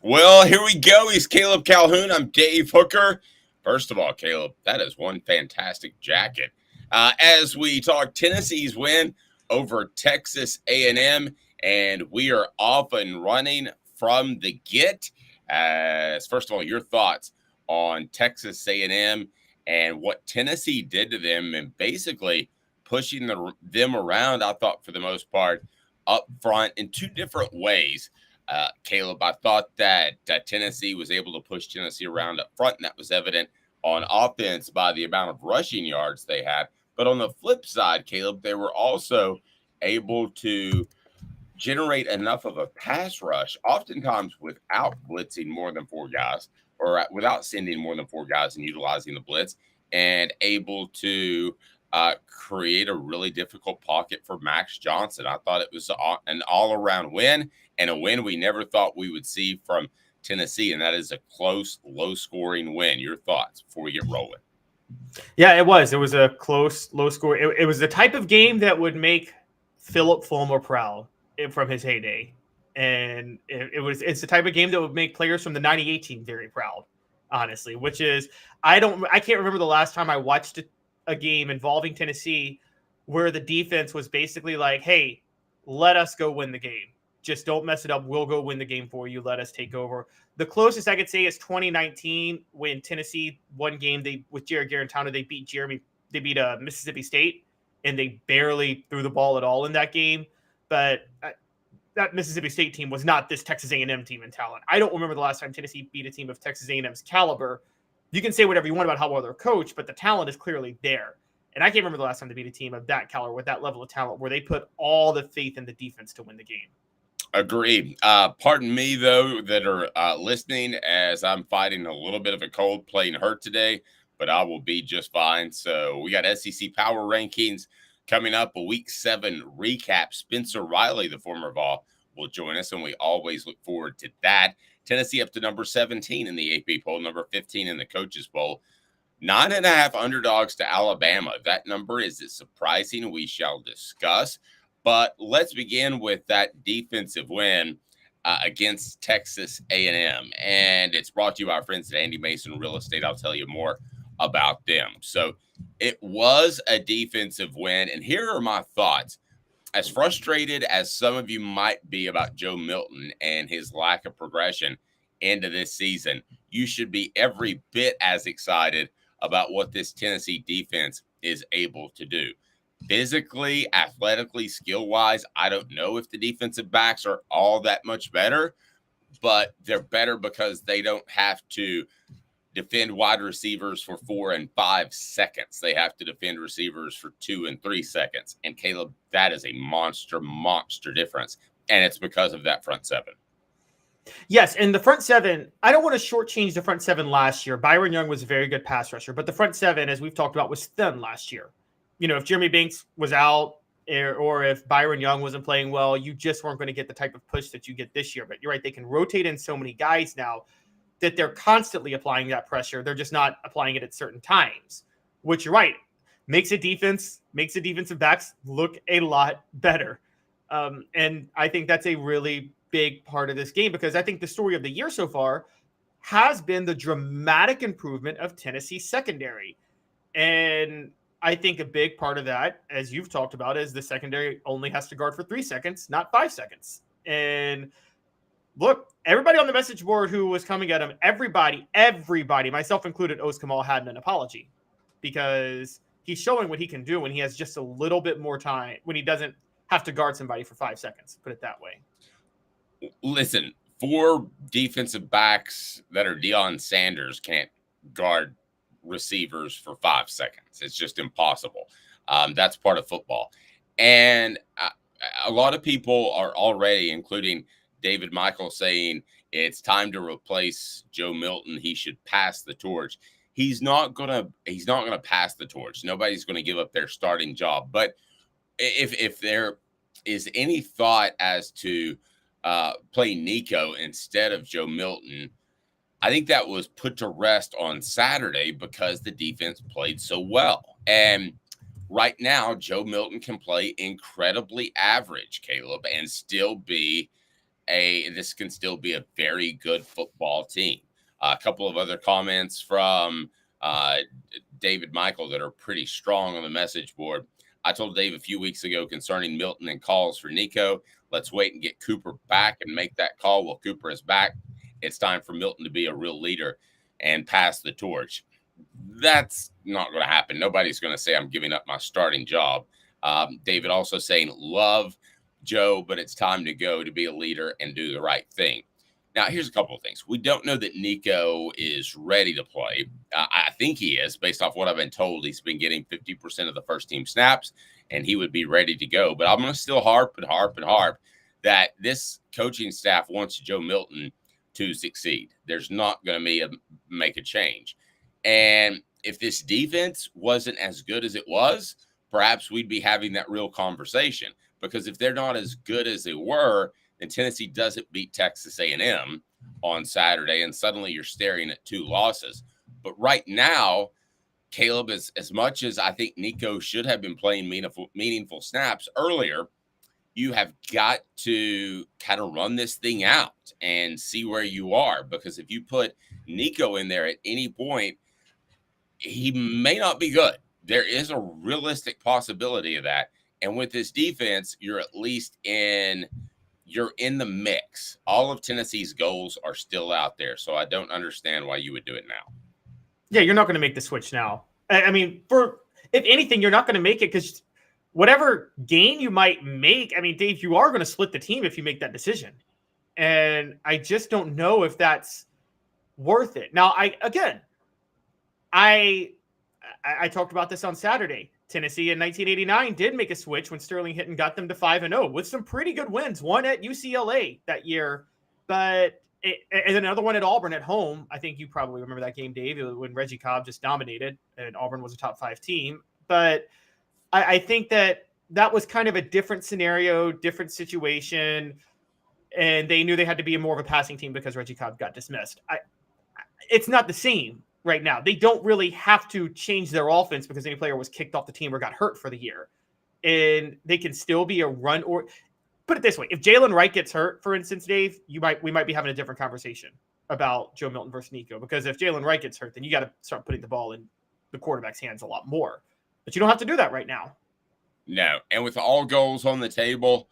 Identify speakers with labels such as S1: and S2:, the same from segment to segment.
S1: Well, here we go. He's Caleb Calhoun. I'm Dave Hooker. First of all, Caleb, that is one fantastic jacket. As we talk Tennessee's win over Texas A&M, and we are off and running from the get. As first of all, your thoughts on Texas A&M and what Tennessee did to them, and basically pushing them around. I thought for the most part up front in two different ways. Caleb, I thought that Tennessee was able to push Tennessee around up front, and that was evident on offense by the amount of rushing yards they had. But on the flip side, Caleb, they were also able to generate enough of a pass rush, oftentimes without blitzing more than four guys or without sending more than four guys and utilizing the blitz, and able to create a really difficult pocket for Max Johnson. I thought it was an all-around win, and a win we never thought we would see from Tennessee, and that is a close, low-scoring win. Your thoughts before we get rolling?
S2: Yeah, it was. It was a close, low score. It was the type of game that would make Philip Fulmer proud from his heyday, and it's the type of game that would make players from the '98 team very proud. Honestly, which is I can't remember the last time I watched a game involving Tennessee where the defense was basically like, "Hey, let us go win the game. Just don't mess it up. We'll go win the game for you. Let us take over." The closest I could say is 2019 when Tennessee won game with Jared Garantano. They beat Mississippi State, and they barely threw the ball at all in that game. But that Mississippi State team was not this Texas A&M team in talent. I don't remember the last time Tennessee beat a team of Texas A&M's caliber. You can say whatever you want about how well they're coached, but the talent is clearly there. And I can't remember the last time they beat a team of that caliber with that level of talent where they put all the faith in the defense to win the game.
S1: Agreed. Pardon me, though, that are listening, as I'm fighting a little bit of a cold, playing hurt today, but I will be just fine. So we got SEC Power Rankings coming up, a Week 7 recap. Spencer Riley, the former Vol, will join us, and we always look forward to that. Tennessee up to number 17 in the AP poll, number 15 in the coaches poll. 9.5 underdogs to Alabama. That number, is it surprising? We shall discuss. But let's begin with that defensive win against Texas A&M. And it's brought to you by our friends at Andy Mason Real Estate. I'll tell you more about them. So it was a defensive win. And here are my thoughts. As frustrated as some of you might be about Joe Milton and his lack of progression into this season, you should be every bit as excited about what this Tennessee defense is able to do. Physically, athletically, skill-wise, I don't know if the defensive backs are all that much better, but they're better because they don't have to defend wide receivers for 4 and 5 seconds. They have to defend receivers for 2 and 3 seconds. And Caleb, that is a monster difference. And it's because of that front seven.
S2: Yes, and the front seven, I don't want to shortchange the front seven last year. Byron Young was a very good pass rusher, but the front seven, as we've talked about, was thin last year. You know, if Jeremy Banks was out or if Byron Young wasn't playing well, you just weren't going to get the type of push that you get this year. But you're right, they can rotate in so many guys now that they're constantly applying that pressure. They're just not applying it at certain times, which you're right, makes the defensive backs look a lot better. And I think that's a really big part of this game, because I think the story of the year so far has been the dramatic improvement of Tennessee's secondary. And I think a big part of that, as you've talked about, is the secondary only has to guard for 3 seconds, not 5 seconds. And look, everybody on the message board who was coming at him, everybody, myself included, owes Kamal Hadden an apology, because he's showing what he can do when he has just a little bit more time, when he doesn't have to guard somebody for 5 seconds, put it that way.
S1: Listen, 4 defensive backs that are Deion Sanders can't guard receivers for 5 seconds. It's just impossible. That's part of football. And a lot of people are already, including David Michael, saying it's time to replace Joe Milton. He should pass the torch. He's not gonna pass the torch. Nobody's gonna give up their starting job. But if there is any thought as to play Nico instead of Joe Milton, I think that was put to rest on Saturday because the defense played so well. And right now, Joe Milton can play incredibly average, Caleb, and still be this can still be a very good football team. A couple of other comments from David Michael that are pretty strong on the message board. I told Dave a few weeks ago concerning Milton and calls for Nico. Let's wait and get Cooper back and make that call. Well, Cooper is back. It's time for Milton to be a real leader and pass the torch. That's not going to happen. Nobody's going to say I'm giving up my starting job. David also saying, love Joe, but it's time to go to be a leader and do the right thing. Now, here's a couple of things. We don't know that Nico is ready to play. I think he is, based off what I've been told. He's been getting 50% of the first team snaps, and he would be ready to go. But I'm going to still harp that this coaching staff wants Joe Milton to succeed. There's not going to make a change. And if this defense wasn't as good as it was, perhaps we'd be having that real conversation. Because if they're not as good as they were, and Tennessee doesn't beat Texas A&M on Saturday, and suddenly you're staring at 2 losses. But right now, Caleb, as much as I think Nico should have been playing meaningful snaps earlier, you have got to kind of run this thing out and see where you are. Because if you put Nico in there at any point, he may not be good. There is a realistic possibility of that. And with this defense, you're at least in the mix. All of Tennessee's goals are still out there. So I don't understand why you would do it now.
S2: Yeah, you're not going to make the switch now. I mean, if anything, you're not going to make it because whatever gain you might make, I mean, Dave, you are going to split the team if you make that decision. And I just don't know if that's worth it. Now, I talked about this on Saturday. Tennessee in 1989 did make a switch when Sterling Hinton got them to 5-0 with some pretty good wins. One at UCLA that year, and another one at Auburn at home. I think you probably remember that game, Dave, when Reggie Cobb just dominated and Auburn was a top 5 team. But I think that was kind of a different scenario, different situation, and they knew they had to be more of a passing team because Reggie Cobb got dismissed. It's not the same right now. They don't really have to change their offense because any player was kicked off the team or got hurt for the year. And they can still be a run, or put it this way. If Jalen Wright gets hurt, for instance, Dave, we might be having a different conversation about Joe Milton versus Nico, because if Jalen Wright gets hurt, then you got to start putting the ball in the quarterback's hands a lot more. But you don't have to do that right now.
S1: No. And with all goals on the table,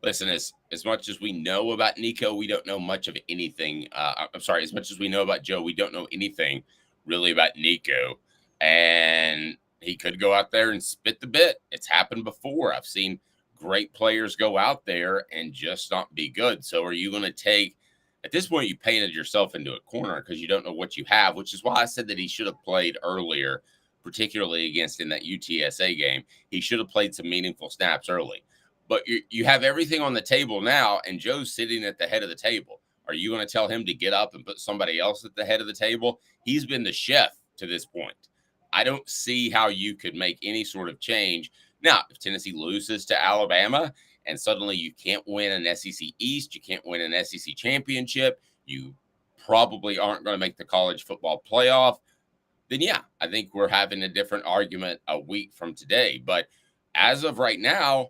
S1: listen, as much as we know about Nico, we don't know much of anything. As much as we know about Joe, we don't know anything really about Nico. And he could go out there and spit the bit. It's happened before. I've seen great players go out there and just not be good. So are you going to take, at this point, you painted yourself into a corner because you don't know what you have, which is why I said that he should have played earlier, particularly against in that UTSA game. He should have played some meaningful snaps early. But you have everything on the table now, and Joe's sitting at the head of the table. Are you going to tell him to get up and put somebody else at the head of the table? He's been the chef to this point. I don't see how you could make any sort of change. Now, if Tennessee loses to Alabama and suddenly you can't win an SEC East, you can't win an SEC championship, you probably aren't going to make the college football playoff, then yeah, I think we're having a different argument a week from today. But as of right now,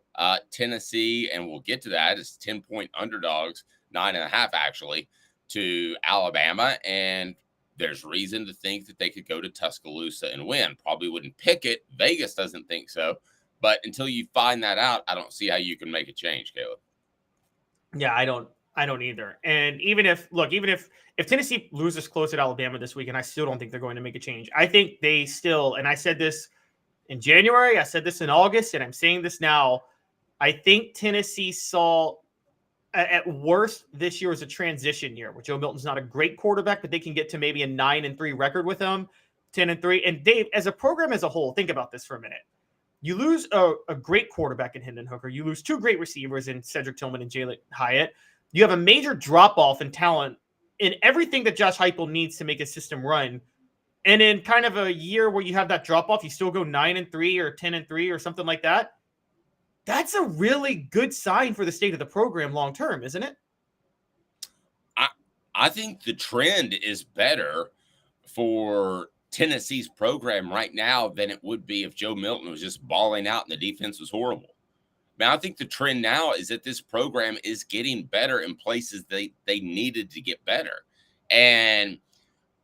S1: Tennessee, and we'll get to that, is 10-point underdogs, 9.5 actually, to Alabama. And there's reason to think that they could go to Tuscaloosa and win. Probably wouldn't pick it. Vegas doesn't think so. But until you find that out, I don't see how you can make a change, Caleb.
S2: Yeah, I don't either. And even if Tennessee loses close at Alabama this week, and I still don't think they're going to make a change. I think they still, and I said this in January, I said this in August, and I'm saying this now. I think Tennessee saw at worst this year as a transition year where Joe Milton's not a great quarterback, but they can get to maybe a 9-3 record with him, 10-3. And Dave, as a program as a whole, think about this for a minute. You lose a great quarterback in Hendon Hooker. You lose 2 great receivers in Cedric Tillman and Jalen Hyatt. You have a major drop-off in talent in everything that Josh Heupel needs to make a system run. And in kind of a year where you have that drop-off, you still go 9-3 or 10-3 or something like that. That's a really good sign for the state of the program long-term, isn't it?
S1: I think the trend is better for Tennessee's program right now than it would be if Joe Milton was just balling out and the defense was horrible. Man, I think the trend now is that this program is getting better in places they needed to get better. And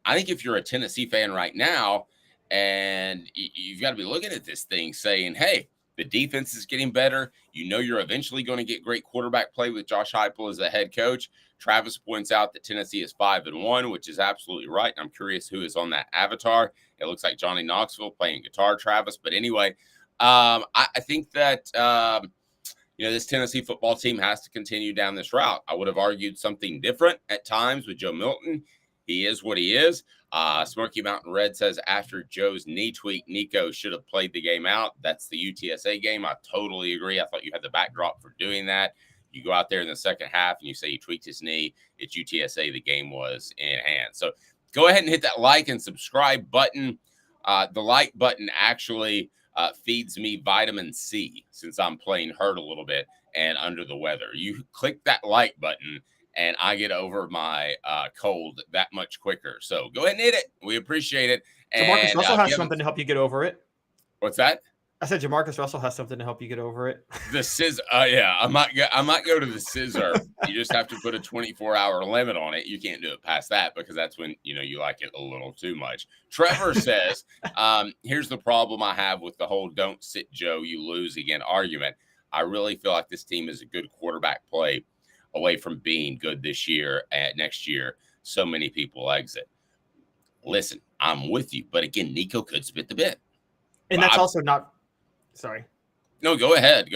S1: I think if you're a Tennessee fan right now, and you've got to be looking at this thing saying, hey, the defense is getting better. You know, you're eventually going to get great quarterback play with Josh Heupel as the head coach. Travis points out that Tennessee is 5-1, which is absolutely right. I'm curious who is on that avatar. It looks like Johnny Knoxville playing guitar, Travis. But anyway, I think that, this Tennessee football team has to continue down this route. I would have argued something different at times with Joe Milton. He is what he is. Smoky Mountain Red says after Joe's knee tweak, Nico should have played the game out. That's the UTSA game. I totally agree. I thought you had the backdrop for doing that. You go out there in the second half and you say he tweaked his knee. It's UTSA. The game was in hand. So go ahead and hit that like and subscribe button. The like button actually feeds me vitamin C since I'm playing hurt a little bit and under the weather. You click that like button and I get over my cold that much quicker. So go ahead and hit it. We appreciate it.
S2: Jamarcus Russell has something to help you get over it.
S1: What's that?
S2: I said Jamarcus Russell has something to help you get over it.
S1: The scissor. Yeah, I might go to the scissor. You just have to put a 24-hour limit on it. You can't do it past that because that's when you like it a little too much. Trevor says, here's the problem I have with the whole "don't sit Joe, you lose again" argument. I really feel like this team is a good quarterback play away from being good this year. And next year, so many people exit. Listen, I'm with you, but again, Nico could spit the bit.
S2: And that's also not. Sorry.
S1: No, go ahead.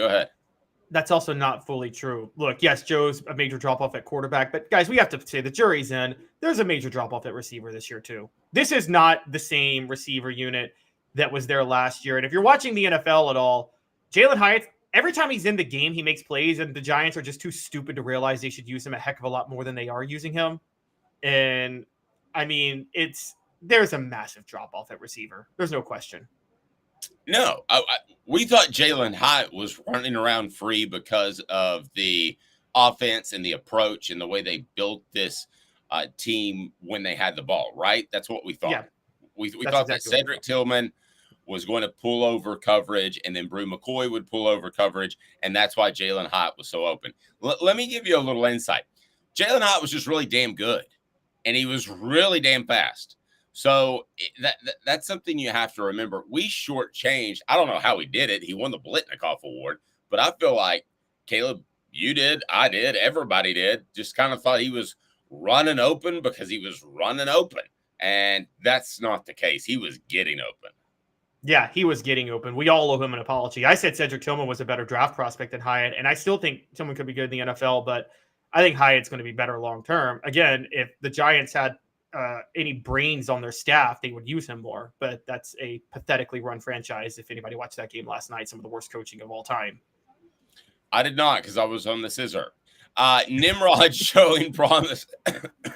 S2: That's also not fully true. Look, yes, Joe's a major drop-off at quarterback, but guys, we have to say the jury's in. There's a major drop-off at receiver this year too. This is not the same receiver unit that was there last year. And if you're watching the NFL at all, Jalen Hyatt, every time he's in the game, he makes plays, and the Giants are just too stupid to realize they should use him a heck of a lot more than they are using him. And, I mean, there's a massive drop-off at receiver. There's no question.
S1: No, we thought Jalen Hyatt was running around free because of the offense and the approach and the way they built this team when they had the ball, right? That's what we thought. Yeah, we thought that Cedric Tillman was going to pull over coverage, and then Brew McCoy would pull over coverage, and that's why Jalen Hyatt was so open. Let me give you a little insight. Jalen Hyatt was just really damn good, and he was really damn fast. So that's something you have to remember. We shortchanged. I don't know how he did it. He won the Blitnikoff Award, but I feel like, Caleb, you did, I did, everybody did, just kind of thought he was running open because he was running open. And that's not the case. He was getting open.
S2: Yeah, he was getting open. We all owe him an apology. I said Cedric Tillman was a better draft prospect than Hyatt, and I still think Tillman could be good in the NFL, but I think Hyatt's going to be better long-term. Again, if the Giants had any brains on their staff, they would use him more, but that's a pathetically run franchise. If anybody watched that game last night, some of the worst coaching of all time.
S1: I did not, because I was on the scissor. Nimrod showing promise.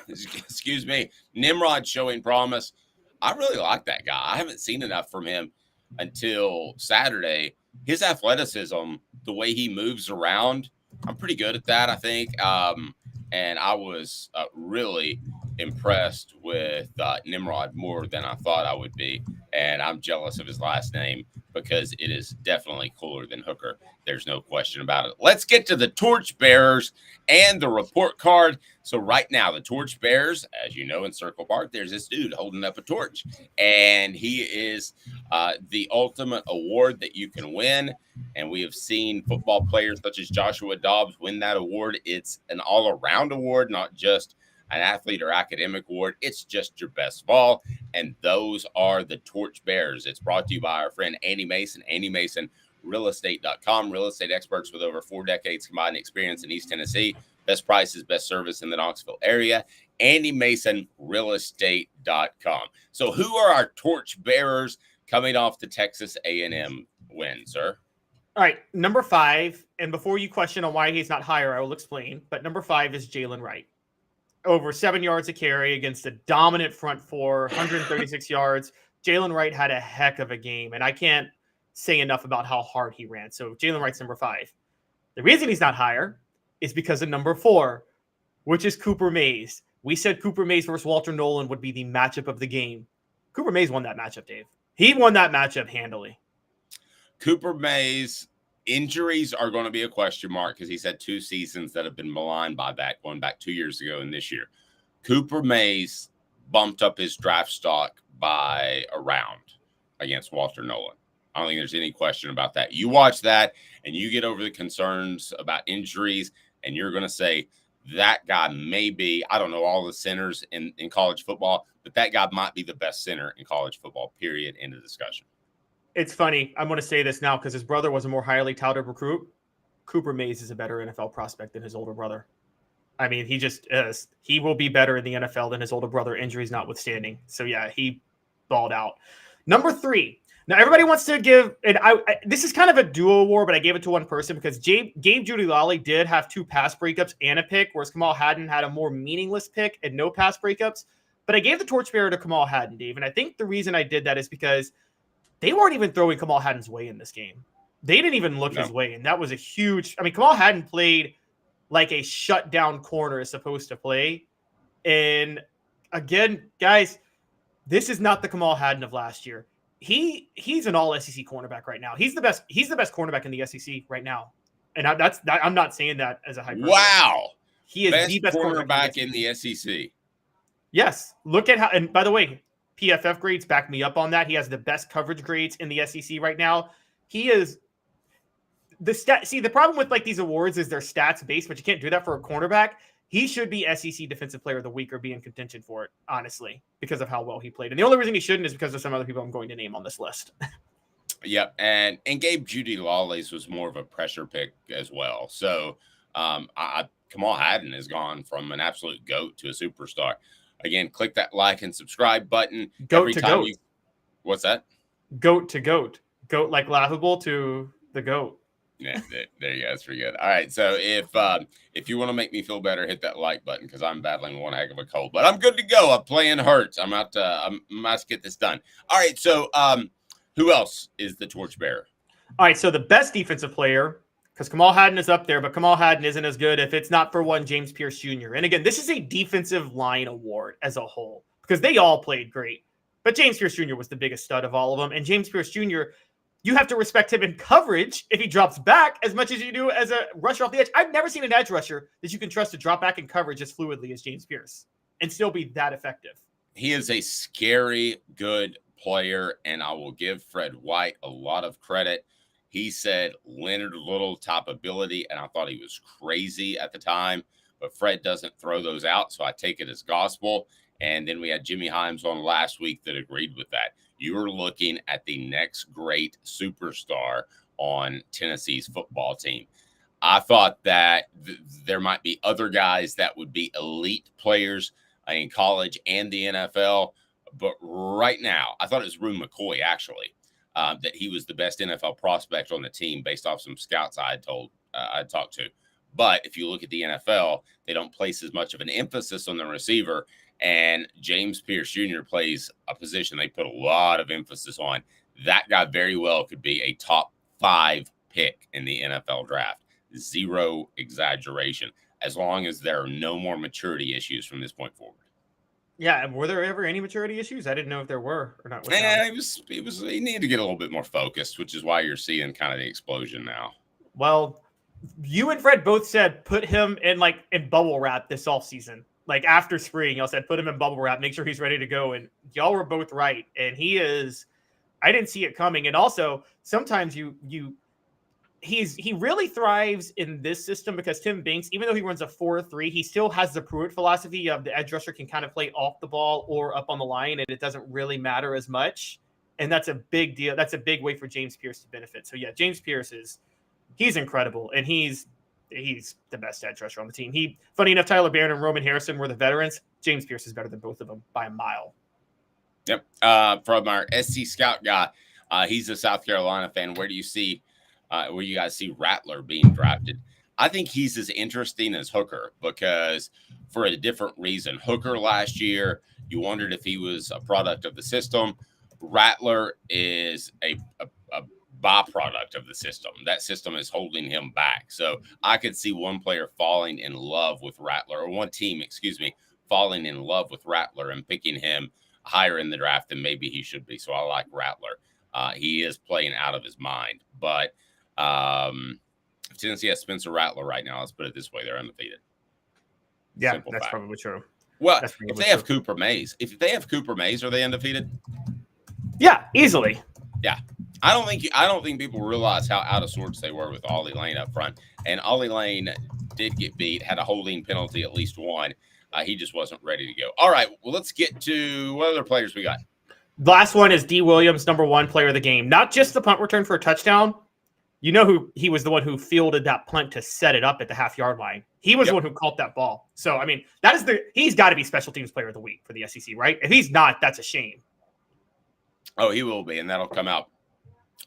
S1: Excuse me. Nimrod showing promise. I really like that guy. I haven't seen enough from him until Saturday. His athleticism, the way he moves around, I'm pretty good at that, I think. And I was really impressed with Nimrod more than I thought I would be. And I'm jealous of his last name because it is definitely cooler than Hooker. There's no question about it. Let's get to the torchbearers and the report card. So right now, the torchbearers, as you know, in Circle Park, there's this dude holding up a torch. And he is the ultimate award that you can win. And we have seen football players such as Joshua Dobbs win that award. It's an all-around award, not just an athlete or academic award. It's just your best ball. And those are the torchbearers. It's brought to you by our friend Andy Mason, realestate.com. Real estate experts with over 4 decades combined experience in East Tennessee. Best prices, best service in the Knoxville area. Andy Mason, realestate.com. So who are our torchbearers coming off the Texas A&M win, sir?
S2: All right, number 5. And before you question on why he's not higher, I will explain. But number 5 is Jalen Wright. Over 7 yards a carry against a dominant front four, 136 yards. Jalen Wright had a heck of a game, and I can't say enough about how hard he ran. So Jalen Wright's number 5. The reason he's not higher is because of number 4, which is Cooper Mays. We said Cooper Mays versus Walter Nolan would be the matchup of the game. Cooper Mays won that matchup, Dave. He won that matchup handily.
S1: Cooper Mays Injuries are going to be a question mark because he's had 2 seasons that have been maligned by that, going back 2 years ago and this year. Cooper Mays bumped up his draft stock by a round against Walter Nolan. I don't think there's any question about that. You watch that and you get over the concerns about injuries, and you're going to say that guy may be, I don't know all the centers in college football, but that guy might be the best center in college football, period, end of discussion.
S2: It's funny. I'm going to say this now because his brother was a more highly touted recruit. Cooper Mays is a better NFL prospect than his older brother. I mean, he just is. He will be better in the NFL than his older brother, injuries notwithstanding. So, yeah, he balled out. Number 3. Now, everybody wants to give, and this is kind of a duo war, but I gave it to one person because Gabe Jeudy-Lally did have 2 pass breakups and a pick, whereas Kamal Hadden had a more meaningless pick and no pass breakups. But I gave the torchbearer to Kamal Hadden, Dave. And I think the reason I did that is because they weren't even throwing Kamal Hadden's way in this game. They didn't even look his way. And that was a huge, I mean, Kamal Hadden played like a shutdown corner is supposed to play. And again, guys, this is not the Kamal Hadden of last year. He's an all SEC cornerback right now. He's the best cornerback in the SEC right now. And I'm not saying that as a hyperbole.
S1: Wow.
S2: He is the best
S1: cornerback in the SEC.
S2: Yes. Look at how, and by the way, PFF grades back me up on that. He has the best coverage grades in the SEC right now. He is the problem with like these awards is they're stats based, but you can't do that for a cornerback. He should be SEC Defensive Player of the Week or be in contention for it, honestly, because of how well he played. And the only reason he shouldn't is because of some other people I'm going to name on this list.
S1: Yep. And Gabe Jeudy-Lally's was more of a pressure pick as well. So Kamal Hadden has gone from an absolute GOAT to a superstar. Again, click that like and subscribe button.
S2: Goat to goat.
S1: What's that?
S2: Goat to goat. Goat like laughable to the goat.
S1: Yeah, there you go. That's pretty good. All right. So if you want to make me feel better, hit that like button because I'm battling one heck of a cold. But I'm good to go. I'm playing hurts. I'm out to get this done. All right. So who else is the torchbearer?
S2: All right. So the best defensive player, because Kamal Hadden is up there, but Kamal Hadden isn't as good if it's not for one James Pierce Jr. And again, this is a defensive line award as a whole because they all played great. But James Pierce Jr. was the biggest stud of all of them. And James Pierce Jr., you have to respect him in coverage if he drops back as much as you do as a rusher off the edge. I've never seen an edge rusher that you can trust to drop back in coverage as fluidly as James Pierce and still be that effective.
S1: He is a scary good player, and I will give Fred White a lot of credit. He said Leonard Little top ability, and I thought he was crazy at the time, but Fred doesn't throw those out, so I take it as gospel. And then we had Jimmy Himes on last week that agreed with that. You are looking at the next great superstar on Tennessee's football team. I thought that there might be other guys that would be elite players in college and the NFL, but right now, I thought it was Rue McCoy, actually, that he was the best NFL prospect on the team based off some scouts I had talked to. But if you look at the NFL, they don't place as much of an emphasis on the receiver. And James Pierce Jr. plays a position they put a lot of emphasis on. That guy very well could be a top 5 pick in the NFL draft. Zero exaggeration, as long as there are no more maturity issues from this point forward.
S2: Yeah, were there ever any maturity issues? I didn't know if there were or not.
S1: Yeah, he needed to get a little bit more focused, which is why you're seeing kind of the explosion now.
S2: Well, you and Fred both said put him in bubble wrap this offseason. Like after spring, y'all said put him in bubble wrap, make sure he's ready to go. And y'all were both right. And he is, I didn't see it coming. And also sometimes he really thrives in this system because Tim Banks, even though he runs a 4-3, he still has the Pruitt philosophy of the edge rusher can kind of play off the ball or up on the line, and it doesn't really matter as much. And that's a big deal. That's a big way for James Pierce to benefit. So yeah, James Pierce he's incredible, and he's the best edge rusher on the team. Funny enough, Tyler Barron and Roman Harrison were the veterans. James Pierce is better than both of them by a mile.
S1: Yep. From our SC Scout guy, he's a South Carolina fan. Where do you guys see Rattler being drafted? I think he's as interesting as Hooker because for a different reason. Hooker last year, you wondered if he was a product of the system. Rattler is a byproduct of the system. That system is holding him back. So I could see one player falling in love with Rattler, or one team, falling in love with Rattler and picking him higher in the draft than maybe he should be. So I like Rattler. He is playing out of his mind. But If Tennessee has Spencer Rattler right now, let's put it this way, they're undefeated.
S2: Yeah,
S1: Simple
S2: that's
S1: fact.
S2: probably true.
S1: Well, if they have Cooper Mays, are they undefeated?
S2: Yeah, easily.
S1: Yeah. I don't think people realize how out of sorts they were with Ollie Lane up front. And Ollie Lane did get beat, had a holding penalty, at least one. He just wasn't ready to go. All right, well, let's get to what other players we got.
S2: The last one is D. Williams, number 1 player of the game. Not just the punt return for a touchdown. You know who he was the one who fielded that punt to set it up at the half-yard line. He was the one who caught that ball. So, I mean, he's got to be special teams player of the week for the SEC, right? If he's not, that's a shame.
S1: Oh, he will be, and that'll come out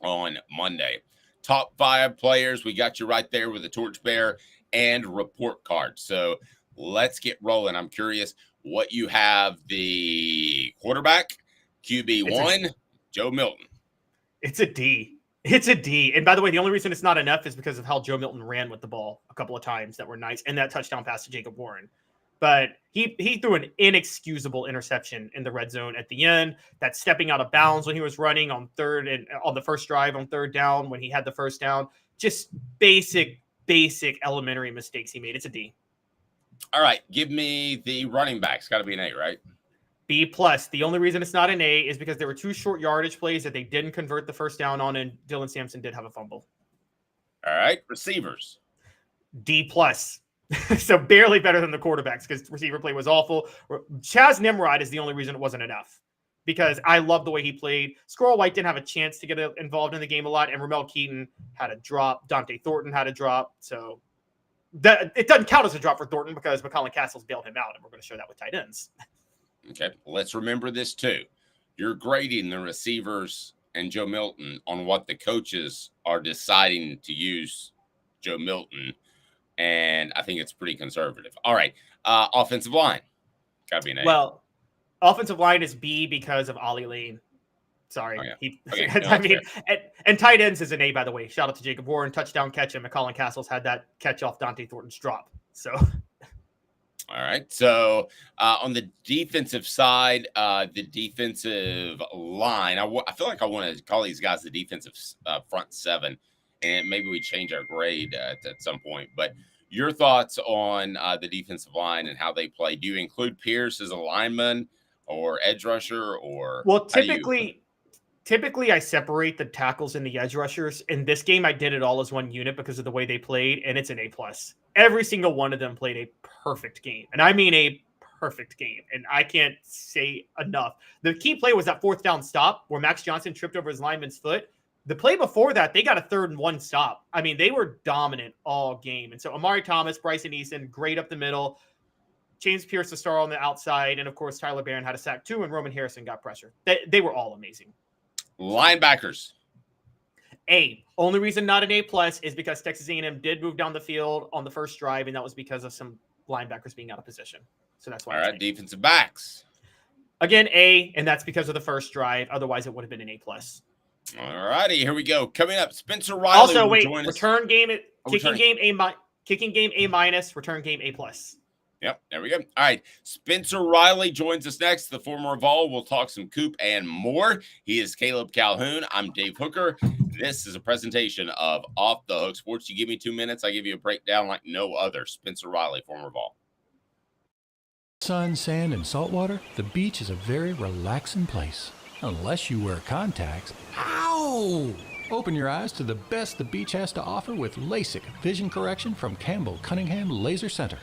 S1: on Monday. Top 5 players, we got you right there with the torchbearer and report card. So let's get rolling. I'm curious what you have. The quarterback, QB1, Joe Milton.
S2: It's a D. It's a D. And by the way, the only reason it's not enough is because of how Joe Milton ran with the ball a couple of times that were nice, and that touchdown pass to Jacob Warren. But he threw an inexcusable interception in the red zone at the end. That stepping out of bounds when he was running on third and on the first drive on third down when he had the first down. Just basic elementary mistakes he made. It's a D.
S1: All right, give me the running backs. Got to be an A, right?
S2: B+. The only reason it's not an A is because there were 2 short yardage plays that they didn't convert the first down on, and Dylan Sampson did have a fumble.
S1: All right, receivers.
S2: D+. So barely better than the quarterbacks because receiver play was awful. Chaz Nimrod is the only reason it wasn't enough because I love the way he played. Squirrel White didn't have a chance to get involved in the game a lot, and Ramel Keaton had a drop. Dante Thornton had a drop. So it doesn't count as a drop for Thornton because McCollum Castles bailed him out, and we're going to show that with tight ends.
S1: Okay, let's remember this too. You're grading the receivers and Joe Milton on what the coaches are deciding to use Joe Milton, and I think it's pretty conservative. All right, offensive line. Got to be an A.
S2: Well, offensive line is B because of Ollie Lane. Sorry. And tight ends is an A, by the way. Shout out to Jacob Warren, touchdown catch, and McCollum Castles had that catch off Dante Thornton's drop. So...
S1: All right. So on the defensive side, the defensive line, I feel like I want to call these guys the defensive front 7, and maybe we change our grade at some point. But your thoughts on the defensive line and how they play? Do you include Pierce as a lineman or edge rusher? Or
S2: well, typically I separate the tackles and the edge rushers. In this game, I did it all as one unit because of the way they played, and it's an A+. Every single one of them played a perfect game. And I mean a perfect game. And I can't say enough. The key play was that 4th down stop where Max Johnson tripped over his lineman's foot. The play before that, they got a 3rd and 1 stop. I mean, they were dominant all game. And so Amari Thomas, Bryson Eason, great up the middle. James Pierce, the star on the outside. And, of course, Tyler Barron had a sack too, and Roman Harrison got pressure. They were all amazing.
S1: Linebackers.
S2: A. Only reason not an A+ is because Texas A&M did move down the field on the first drive, and that was because of some linebackers being out of position. So that's why.
S1: All right, defensive backs.
S2: Again, A, and that's because of the first drive. Otherwise, it would have been an A+.
S1: All righty, here we go. Coming up, Spencer Riley.
S2: Also, wait, return game, kicking game A-, return game A+.
S1: Yep, there we go. All right, Spencer Riley joins us next. The former Vol. We'll talk some Coop and more. He is Caleb Calhoun. I'm Dave Hooker. This is a presentation of Off the Hook Sports. You give me 2 minutes, I give you a breakdown like no other. Spencer Riley, former Vol.
S3: Sun, sand, and salt water, the beach is a very relaxing place. Unless you wear contacts. Ow! Open your eyes to the best the beach has to offer with LASIK vision correction from Campbell Cunningham Laser Center.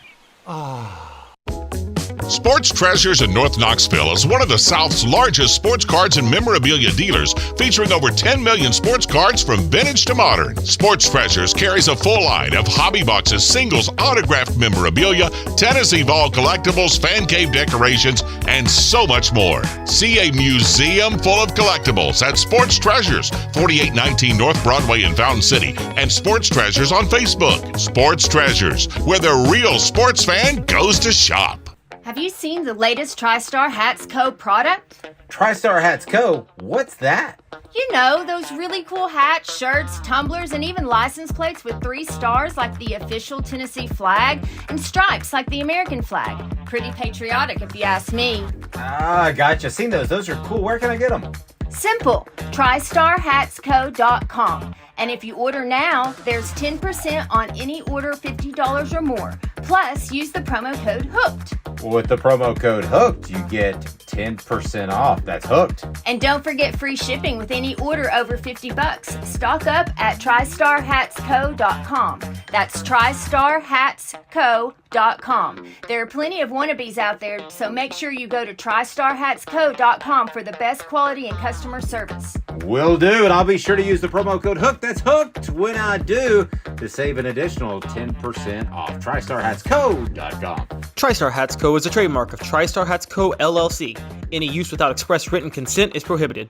S4: Sports Treasures in North Knoxville is one of the South's largest sports cards and memorabilia dealers, featuring over 10 million sports cards from vintage to modern. Sports Treasures carries a full line of hobby boxes, singles, autographed memorabilia, Tennessee Vol collectibles, fan cave decorations, and so much more. See a museum full of collectibles at Sports Treasures, 4819 North Broadway in Fountain City, and Sports Treasures on Facebook. Sports Treasures, where the real sports fan goes to shop.
S5: Have you seen the latest TriStar Hats Co. product?
S6: TriStar Hats Co.? What's that?
S5: You know, those really cool hats, shirts, tumblers, and even license plates with 3 stars like the official Tennessee flag and stripes like the American flag. Pretty patriotic if you ask me.
S6: Gotcha. Seen those. Those are cool. Where can I get them?
S5: Simple. TriStarHatsCo.com. And if you order now, there's 10% on any order $50 or more. Plus, use the promo code HOOKED.
S6: With the promo code HOOKED, you get 10% off. That's hooked.
S5: And don't forget free shipping with any order over $50. Stock up at TristarHatsCo.com. That's TristarHatsCo.com. There are plenty of wannabes out there, so make sure you go to TristarHatsCo.com for the best quality and customer service.
S6: Will do, and I'll be sure to use the promo code HOOKED. That's hooked when I do to save an additional 10% off. TristarHatsCo.com.
S7: TriStar Hats Co. is a trademark of TriStar Hats Co. LLC. Any use without express written consent is prohibited.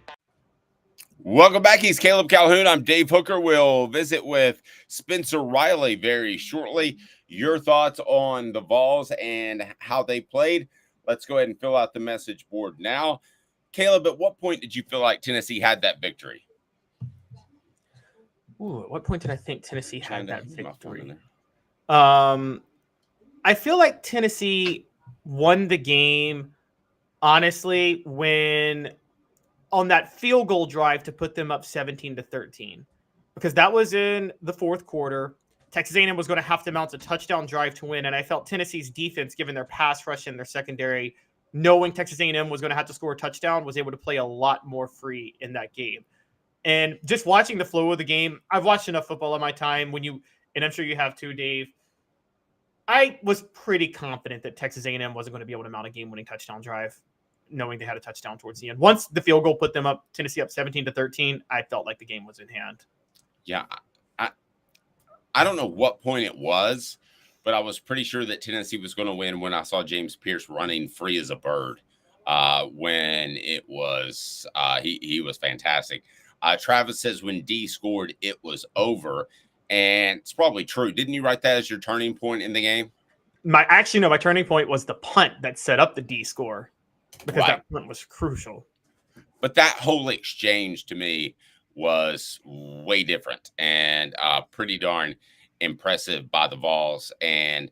S1: Welcome back. He's Caleb Calhoun. I'm Dave Hooker. We'll visit with Spencer Riley very shortly. Your thoughts on the Vols and how they played. Let's go ahead and fill out the message board now. Caleb, at what point did you feel like Tennessee had that victory?
S2: Ooh, at what point did I think Tennessee had that victory? I feel like Tennessee won the game, honestly, when on that field goal drive to put them up 17-13, because that was in the fourth quarter. Texas A&M was going to have to mount a touchdown drive to win, and I felt Tennessee's defense, given their pass rush and their secondary, knowing Texas A&M was going to have to score a touchdown, was able to play a lot more free in that game. And just watching the flow of the game, I've watched enough football in my time, and I'm sure you have too, Dave. I was pretty confident that Texas A&M wasn't going to be able to mount a game-winning touchdown drive, knowing they had a touchdown towards the end. Once the field goal put them up, Tennessee up 17-13, I felt like the game was in hand.
S1: Yeah, I don't know what point it was, but I was pretty sure that Tennessee was going to win when I saw James Pierce running free as a bird. When it was he was fantastic. Travis says when D scored, it was over. And it's probably true. Didn't you write that as your turning point in the game?
S2: My turning point was the punt that set up the D score, because that punt was crucial.
S1: But that whole exchange to me was way different and pretty darn impressive by the Vols. And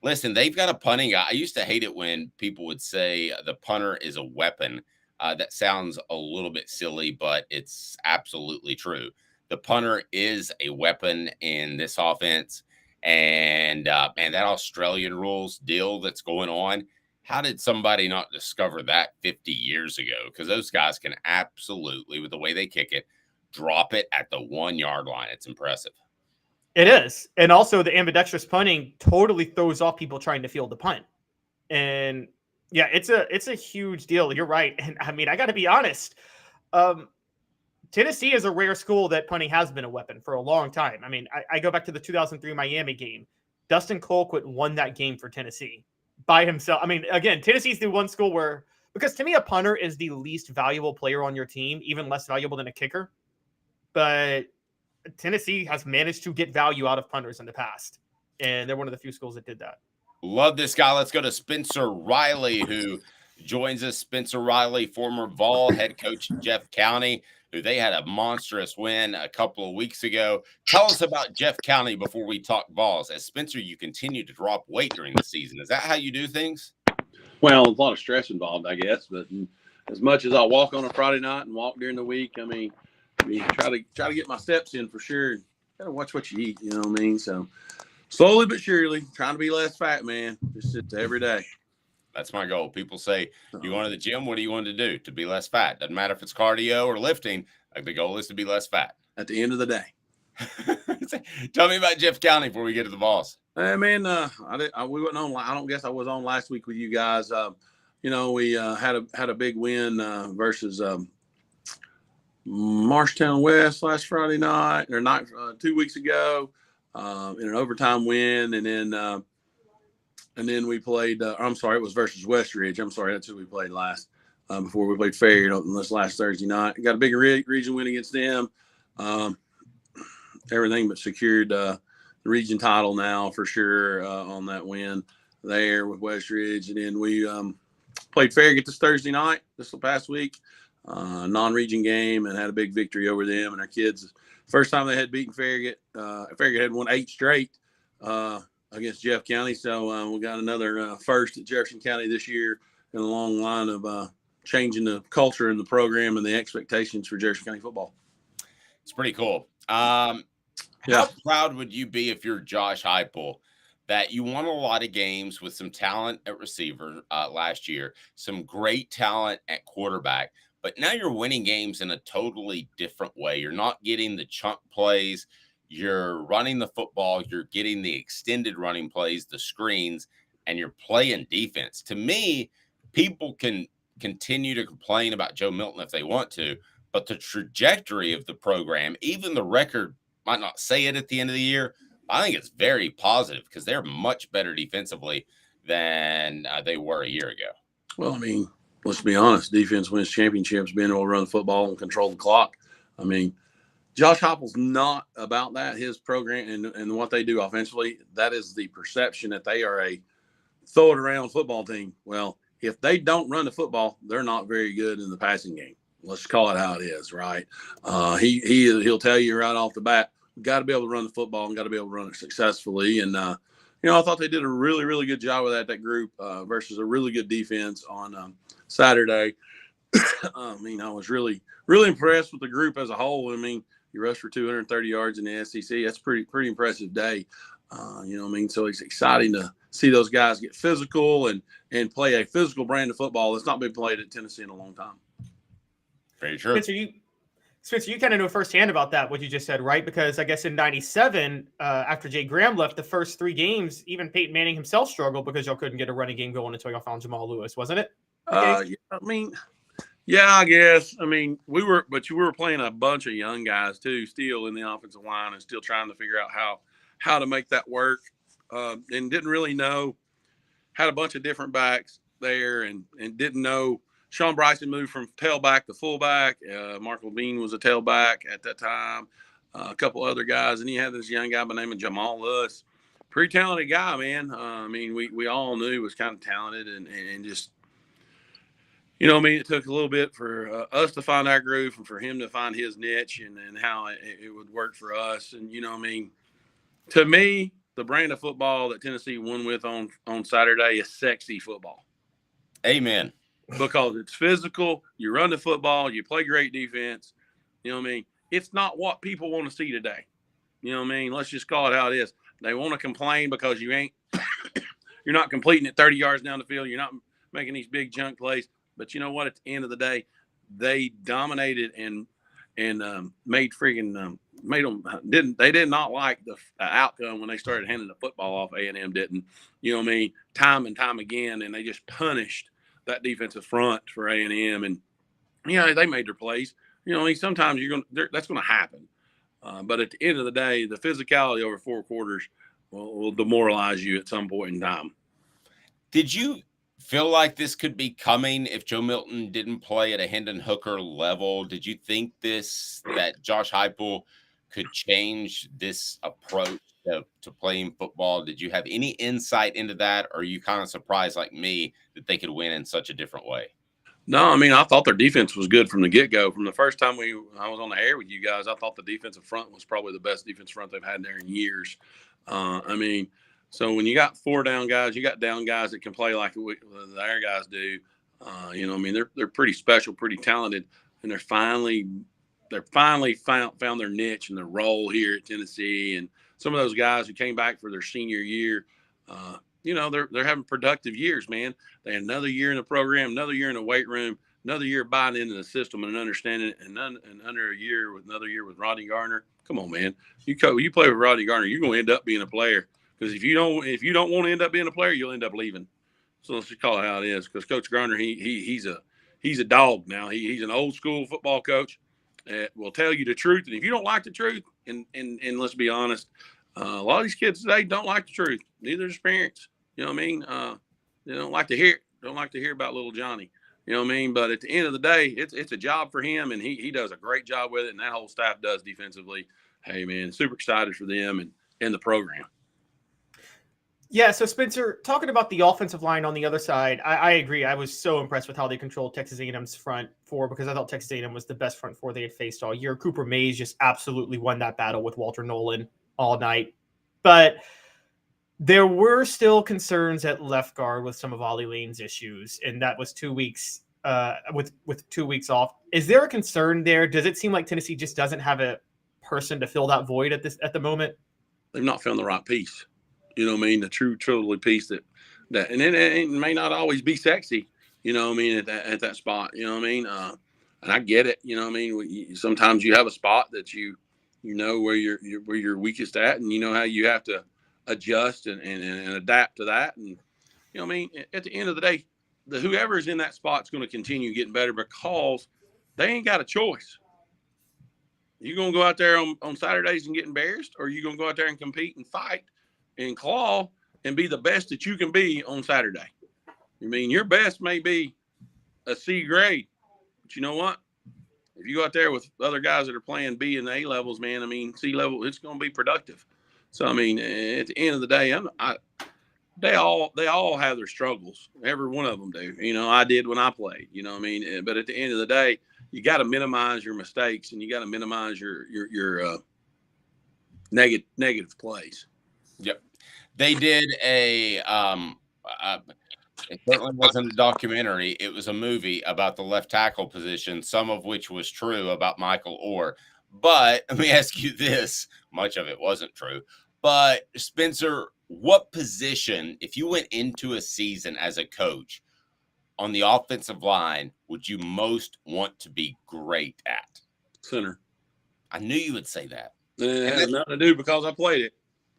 S1: listen, they've got a punting guy. I used to hate it when people would say the punter is a weapon. That sounds a little bit silly, but it's absolutely true. The punter is a weapon in this offense, and that Australian rules deal that's going on. How did somebody not discover that 50 years ago? Because those guys can absolutely, with the way they kick it, drop it at the 1 yard line. It's impressive.
S2: It is, and also the ambidextrous punting totally throws off people trying to field the punt. And yeah, it's a huge deal. You're right, and I mean, I got to be honest. Tennessee is a rare school that punting has been a weapon for a long time. I mean, I go back to the 2003 Miami game. Dustin Colquitt won that game for Tennessee by himself. I mean, again, Tennessee's the one school where, because to me, a punter is the least valuable player on your team, even less valuable than a kicker. But Tennessee has managed to get value out of punters in the past, and they're one of the few schools that did that.
S1: Love this guy. Let's go to Spencer Riley, who joins us. Spencer Riley, former Vol head coach Jeff County, who they had a monstrous win a couple of weeks ago. Tell us about Jeff County before we talk Vols. As Spencer, you continue to drop weight during the season. Is that how you do things?
S8: Well, a lot of stress involved, I guess. But as much as I walk on a Friday night and walk during the week, I mean, try to get my steps in for sure. Got to watch what you eat, you know what I mean? So slowly but surely, trying to be less fat, man. Just every day.
S1: That's my goal. People say, you going to the gym? What do you want to do? To be less fat. Doesn't matter if it's cardio or lifting. Like, the goal is to be less fat.
S8: At the end of the day.
S1: Tell me about Jeff County before we get to the Vols.
S8: Hey, man, we wasn't on. I don't guess I was on last week with you guys. We had a big win versus Marshtown West last Friday night, or not 2 weeks ago, in an overtime win, and then we played. I'm sorry, it was versus Westridge. I'm sorry, that's who we played last. Before we played Ferry on this last Thursday night, got a big region win against them. Everything but secured the region title now for sure on that win there with Westridge, and then we played Farragut this Thursday night, this past week, non-region game, and had a big victory over them and our kids. First time they had beaten Farragut. Farragut had won 8 straight against Jeff County, so we got another first at Jefferson County this year in a long line of changing the culture in the program and the expectations for Jefferson County football.
S1: It's pretty cool.
S8: Yeah.
S1: How proud would you be if you're Josh Heupel that you won a lot of games with some talent at receiver last year, some great talent at quarterback, but now you're winning games in a totally different way. You're not getting the chunk plays. You're running the football. You're getting the extended running plays, the screens, and you're playing defense. To me, people can continue to complain about Joe Milton if they want to, but the trajectory of the program, even the record might not say it at the end of the year, I think it's very positive because they're much better defensively than they were a year ago.
S8: Well, I mean, let's be honest. Defense wins championships, being able to run the football and control the clock. I mean, Josh Heupel's not about that. His program and what they do offensively, that is the perception that they are a throw-it-around football team. Well, if they don't run the football, they're not very good in the passing game. Let's call it how it is, right? He'll tell you right off the bat, got to be able to run the football and got to be able to run it successfully. And, I thought they did a really, really good job with that group versus a really good defense on Saturday. I mean, I was really, really impressed with the group as a whole. I mean, you rushed for 230 yards in the SEC. That's pretty impressive day. So it's exciting to see those guys get physical and play a physical brand of football that's not been played at Tennessee in a long time.
S1: Very true.
S2: Spencer, you kind of know firsthand about that, what you just said, right? Because I guess in 97, after Jay Graham left, the first 3 games, even Peyton Manning himself struggled because y'all couldn't get a running game going until y'all found Jamal Lewis, wasn't it?
S8: Yeah, I guess. I mean, you were playing a bunch of young guys too, still in the offensive line and still trying to figure out how to make that work. And didn't really know. Had a bunch of different backs there and didn't know. Sean Bryson moved from tailback to fullback. Mark Levine was a tailback at that time. A couple other guys, and he had this young guy by the name of Jamal Lewis. Pretty talented guy, man. We all knew he was kind of talented and just, it took a little bit for us to find our groove and for him to find his niche and how it would work for us. And, to me, the brand of football that Tennessee won with on Saturday is sexy football.
S1: Amen.
S8: Because it's physical, you run the football, you play great defense. It's not what people want to see today. Let's just call it how it is. They want to complain because you're not completing it 30 yards down the field. You're not making these big junk plays. But you know what? At the end of the day, they dominated and made them did not like the outcome when they started handing the football off. A&M didn't, time and time again, and they just punished that defensive front for A&M, and they made their plays. Sometimes that's going to happen, but at the end of the day, the physicality over 4 quarters will demoralize you at some point in time.
S1: Did you feel like this could be coming if Joe Milton didn't play at a Hendon Hooker level? Did you think that Josh Heupel could change this approach to playing football? Did you have any insight into that? Or are you kind of surprised like me that they could win in such a different way?
S8: No, I thought their defense was good from the get-go. From the first time I was on the air with you guys, I thought the defensive front was probably the best defensive front they've had there in years. So when you got 4 down guys, you got down guys that can play like the air guys do. They're pretty special, pretty talented, and they're finally found their niche and their role here at Tennessee. And some of those guys who came back for their senior year, they're having productive years, man. They had another year in the program, another year in the weight room, another year buying into the system and understanding it, and another year with Rodney Gardner. Come on, man. You play with Rodney Gardner, you're going to end up being a player. Because if you don't want to end up being a player, you'll end up leaving. So let's just call it how it is. Because Coach Gardner, he's a dog now. He's an old school football coach that will tell you the truth. And if you don't like the truth, and let's be honest, a lot of these kids today don't like the truth. Neither does parents. They don't like to hear it. Don't like to hear about little Johnny. But at the end of the day, it's a job for him, and he does a great job with it, and that whole staff does defensively. Hey, man, super excited for them and the program.
S2: Yeah, so Spencer, talking about the offensive line on the other side, I agree. I was so impressed with how they controlled Texas A&M's front 4 because I thought Texas A&M was the best front 4 they had faced all year. Cooper Mays just absolutely won that battle with Walter Nolan all night. But there were still concerns at left guard with some of Ollie Lane's issues, and that was 2 weeks with 2 weeks off. Is there a concern there? Does it seem like Tennessee just doesn't have person to fill that void at the moment?
S8: They've not found the right piece. You know what I mean? The truly piece that and it may not always be sexy. You know what I mean? At that spot. You know what I mean? And I get it. You know what I mean? Sometimes you have a spot that you know where you're weakest at, and you know how you have to adjust and adapt to that. And you know what I mean? At the end of the day, whoever is in that spot is going to continue getting better because they ain't got a choice. You going to go out there on Saturdays and get embarrassed, or you going to go out there and compete and fight and claw and be the best that you can be on Saturday? I mean, your best may be a C grade, but you know what? If you go out there with other guys that are playing B and A levels, man, I mean, C level, it's going to be productive. So, I mean, at the end of the day, they all have their struggles. Every one of them do. You know, I did when I played, you know what I mean? But at the end of the day, you got to minimize your mistakes, and you got to minimize your negative plays.
S1: Yep. They did it certainly wasn't a documentary. It was a movie about the left tackle position, some of which was true about Michael Orr. But let me ask you this. Much of it wasn't true. But Spencer, what position, if you went into a season as a coach on the offensive line, would you most want to be great at?
S8: Center.
S1: I knew you would say that.
S8: It has nothing to do because I played it.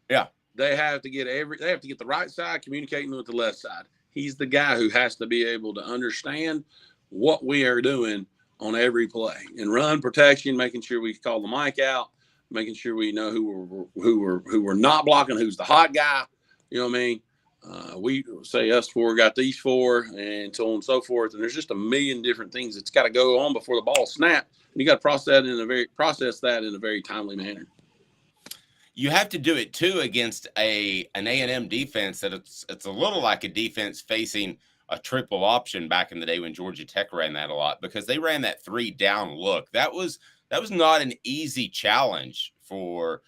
S1: Yeah.
S8: They have to get the right side communicating with the left side. He's the guy who has to be able to understand what we are doing on every play and run protection, making sure we call the mic out, making sure we know who we're not blocking, who's the hot guy. You know what I mean? We say us four got these four, and so on and so forth. And there's just a million different things that's got to go on before the ball snaps, and you got to process that in a very timely manner.
S1: You have to do it too against an A&M defense that it's a little like a defense facing a triple option back in the day when Georgia Tech ran that a lot, because they ran that 3-down look. That was not an easy challenge for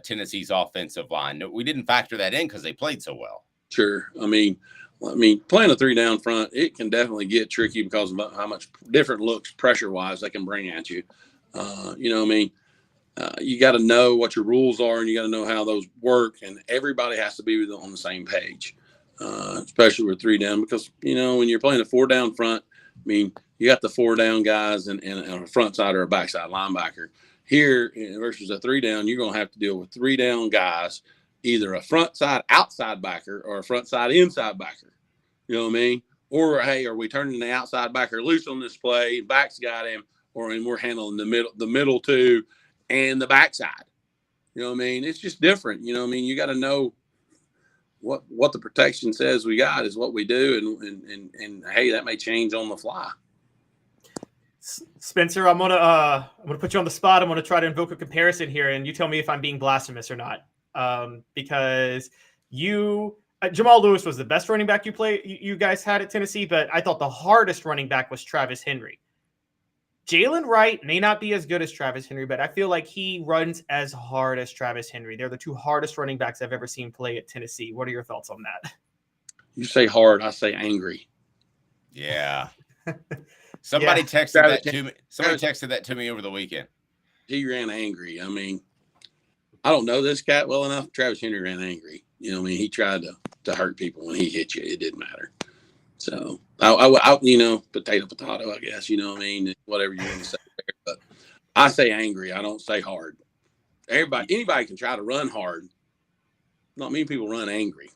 S1: Tennessee's offensive line. We didn't factor that in because they played so well.
S8: Sure. I mean, playing a 3-down front, it can definitely get tricky because of how much different looks pressure-wise they can bring at you. You know what I mean? You got to know what your rules are, and you got to know how those work, and everybody has to be on the same page, especially with 3-down, because, you know, when you're playing a 4-down front, I mean, you got the 4-down guys and a front side or a backside linebacker. Here versus a 3-down, you're going to have to deal with 3-down guys, either a front side outside backer or a front side inside backer. You know what I mean? Or, hey, are we turning the outside backer loose on this play? Back's got him, and we're handling the middle too, and the backside. You know what I mean? It's just different. You know what I mean? You got to know what the protection says we got is what we do, and hey, that may change on the fly.
S2: Spencer, I'm gonna put you on the spot. I'm gonna try to invoke a comparison here, and you tell me if I'm being blasphemous or not. Because Jamal Lewis was the best running back you guys had at Tennessee, but I thought the hardest running back was Travis Henry. Jalen Wright may not be as good as Travis Henry, but I feel like he runs as hard as Travis Henry. They're the two hardest running backs I've ever seen play at Tennessee. What are your thoughts on that?
S8: You say hard, I say angry.
S1: Yeah. Somebody texted that to me. Somebody texted that to me over the weekend.
S8: He ran angry. I mean, I don't know this guy well enough. Travis Henry ran angry. You know what I mean? He tried to hurt people when he hit you. It didn't matter. So, I you know, potato, I guess, you know what I mean? Whatever you want to say there. But I say angry. I don't say hard. Anybody can try to run hard. Not many people run angry.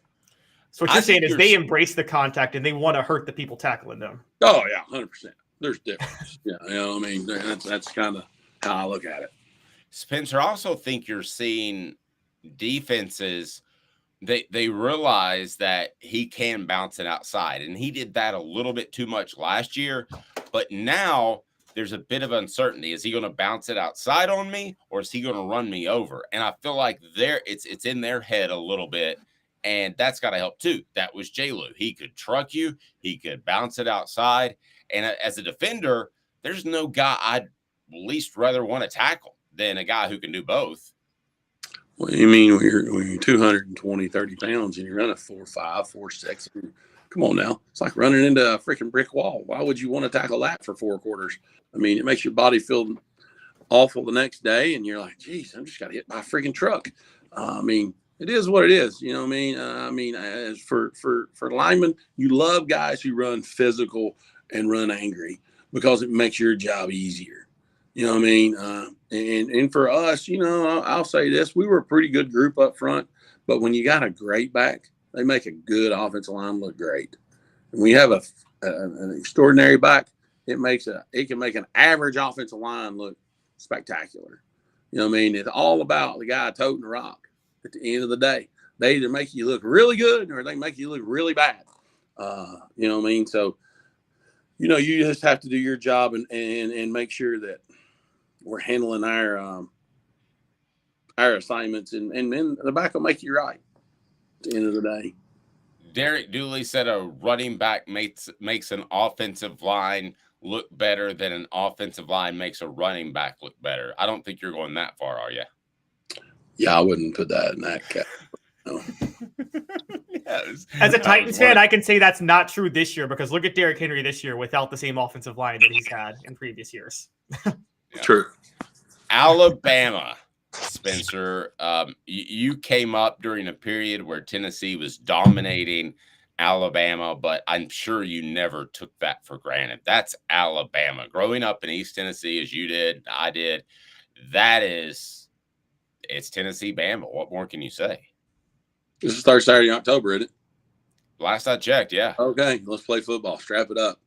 S2: So what you're saying is they embrace the contact and they want to hurt the people tackling them.
S8: Oh, yeah, 100%. There's difference. Yeah, you know what I mean? That's kind of how I look at it.
S1: Spencer, I also think you're seeing defenses, they realize that he can bounce it outside, and he did that a little bit too much last year, but now there's a bit of uncertainty. Is he going to bounce it outside on me, or is he going to run me over? And I feel like it's in their head a little bit, and that's got to help too. That was J-Lu. He could truck you. He could bounce it outside. And as a defender, there's no guy I'd least rather want to tackle than a guy who can do both.
S8: Well, you mean when you're 220, 30 pounds and you run a 4.5, 4.6, come on now. It's like running into a freaking brick wall. Why would you want to tackle that for 4 quarters? I mean, it makes your body feel awful the next day, and you're like, geez, I just got hit by a freaking truck. I mean, it is what it is. You know what I mean? As for linemen, you love guys who run physical and run angry because it makes your job easier. You know what I mean? And for us, you know, I'll say this: we were a pretty good group up front, but when you got a great back, they make a good offensive line look great. And when you have an extraordinary back, it can make an average offensive line look spectacular. You know what I mean? It's all about the guy toting the rock. At the end of the day, they either make you look really good or they make you look really bad. You know what I mean? So, you know, you just have to do your job and make sure that we're handling our assignments, and then the back will make you right at the end of the day.
S1: Derek Dooley said a running back makes an offensive line look better than an offensive line makes a running back look better. I don't think you're going that far, are you?
S8: Yeah, I wouldn't put that in that category. No.
S2: As a Titans fan, I can say that's not true this year, because look at Derrick Henry this year without the same offensive line that he's had in previous years.
S8: True.
S1: Alabama, Spencer, you came up during a period where Tennessee was dominating Alabama, but I'm sure you never took that for granted. That's Alabama. Growing up in East Tennessee, as you did, I did, it's Tennessee Bama. What more can you say?
S8: This is third Saturday in October, isn't it?
S1: Last I checked, yeah.
S8: Okay, let's play football. Strap it up.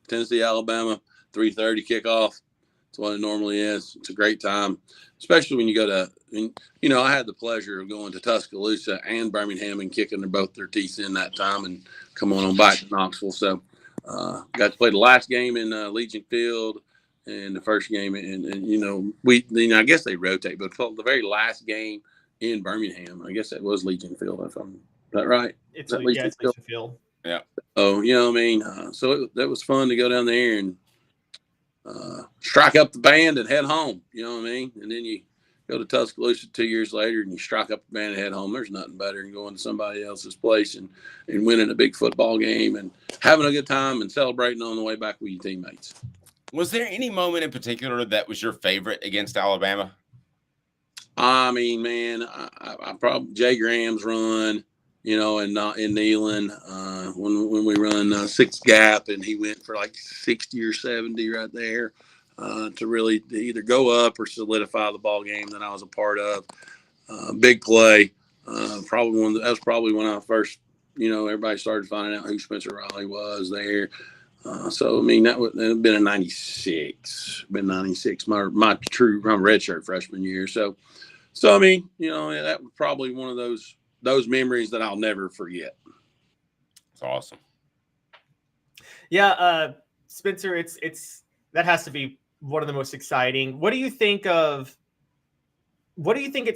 S8: Tennessee, Alabama, 3:30 kickoff. That's what it normally is. It's a great time, especially when you go to, you know, I had the pleasure of going to Tuscaloosa and Birmingham and kicking both their teeth in that time and coming on back to Knoxville. So got to play the last game in Legion Field and the first game. And you know, I guess they rotate, but the very last game in Birmingham, I guess that was Legion Field. Is that right?
S2: It's Legion Field.
S1: Yeah.
S8: Oh, you know what I mean? So that was fun to go down there and strike up the band and head home. You know what I mean? And then you go to Tuscaloosa 2 years later and you strike up the band and head home. There's nothing better than going to somebody else's place and winning a big football game and having a good time and celebrating on the way back with your teammates.
S1: Was there any moment in particular that was your favorite against Alabama?
S8: I mean, man, I probably Jay Graham's run, you know, and Nealon, when we run 6 gap and he went for like 60 or 70 right there to really either go up or solidify the ball game that I was a part of. Big play. That was probably when I first, you know, everybody started finding out who Spencer Riley was there. So I mean that would have been in '96. Been '96, my redshirt freshman year. So I mean, you know, that was probably one of those memories that I'll never forget.
S1: It's awesome.
S2: Yeah, Spencer, it's that has to be one of the most exciting. What do you think it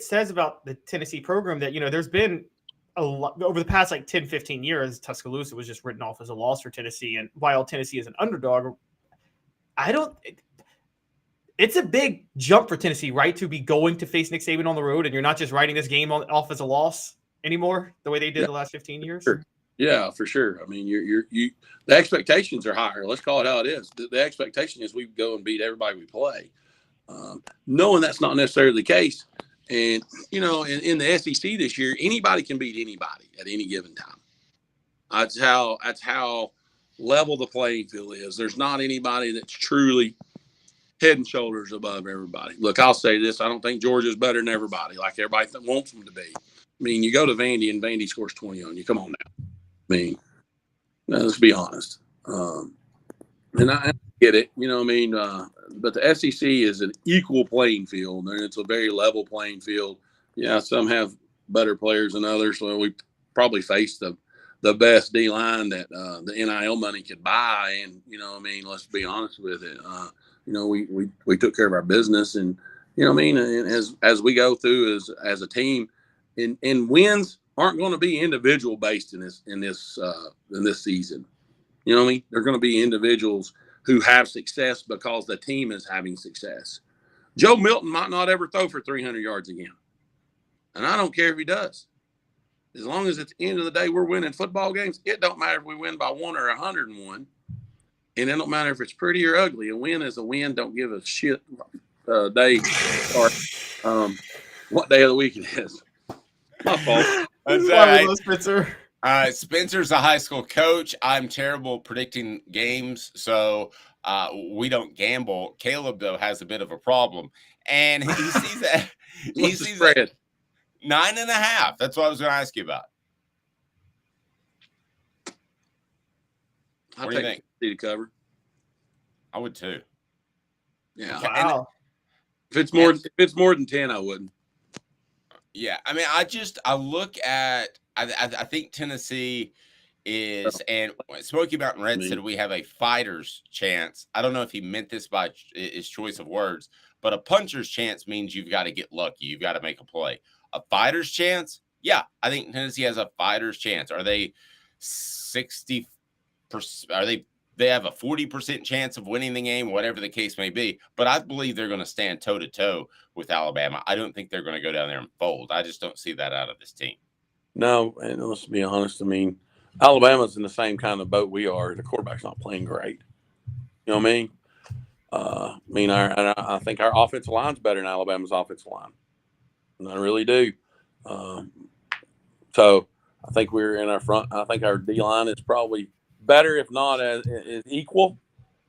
S2: says about the Tennessee program that, you know, there's been a lot over the past like 10, 15 years, Tuscaloosa was just written off as a loss for Tennessee. And while Tennessee is an underdog, it's a big jump for Tennessee, right? To be going to face Nick Saban on the road, and you're not just writing this game off as a loss anymore, the way they did the last 15 years.
S8: Sure. Yeah, for sure. I mean, the expectations are higher. Let's call it how it is. The expectation is we go and beat everybody we play. Knowing that's not necessarily the case. And, you know, in the SEC this year, anybody can beat anybody at any given time. That's how level the playing field is. There's not anybody that's truly head and shoulders above everybody. Look, I'll say this. I don't think Georgia's better than everybody, like everybody wants them to be. I mean, you go to Vandy and Vandy scores 20 on you. Come on now. I mean, let's be honest. And I get it, you know what I mean? But the SEC is an equal playing field, and it's a very level playing field. Yeah, some have better players than others, so we probably face the best D-line that the NIL money could buy. And, you know what I mean, let's be honest with it. You know, we took care of our business, and, you know what I mean, and as we go through as a team, and wins aren't going to be individual based in this season. You know what I mean? They're going to be individuals who have success because the team is having success. Joe Milton might not ever throw for 300 yards again. And I don't care if he does. As long as at the end of the day we're winning football games, it don't matter if we win by 1 or 101. And it don't matter if it's pretty or ugly. A win is a win. Don't give a shit day or what day of the week it is. My fault.
S1: That's all
S2: Why we
S1: right.
S2: love Spencer.
S1: Spencer's a high school coach. I'm terrible predicting games, so we don't gamble. Caleb, though, has a bit of a problem, and he sees that. He
S8: What's the
S1: sees
S8: spread?
S1: that 9.5. That's what I was going to ask you about.
S8: I'll
S1: What do you
S8: take
S1: think?
S8: Tennessee to cover.
S1: I would too.
S8: Yeah.
S1: Okay. And-
S2: Wow.
S8: If it's more than 10, I wouldn't.
S1: Yeah, I mean, I look at. I think Tennessee is, and Smoky Mountain Red said we have a fighter's chance. I don't know if he meant this by his choice of words, but a puncher's chance means you've got to get lucky. You've got to make a play. A fighter's chance, yeah, I think Tennessee has a fighter's chance. Are they 60%? Are they have a 40% chance of winning the game, whatever the case may be. But I believe they're going to stand toe-to-toe with Alabama. I don't think they're going to go down there and fold. I just don't see that out of this team.
S8: No, and let's be honest. I mean, Alabama's in the same kind of boat we are. The quarterback's not playing great. You know what I mean? I think our offensive line's better than Alabama's offensive line. And I really do. So I think we're in our front. I think our D line is probably better, if not as equal.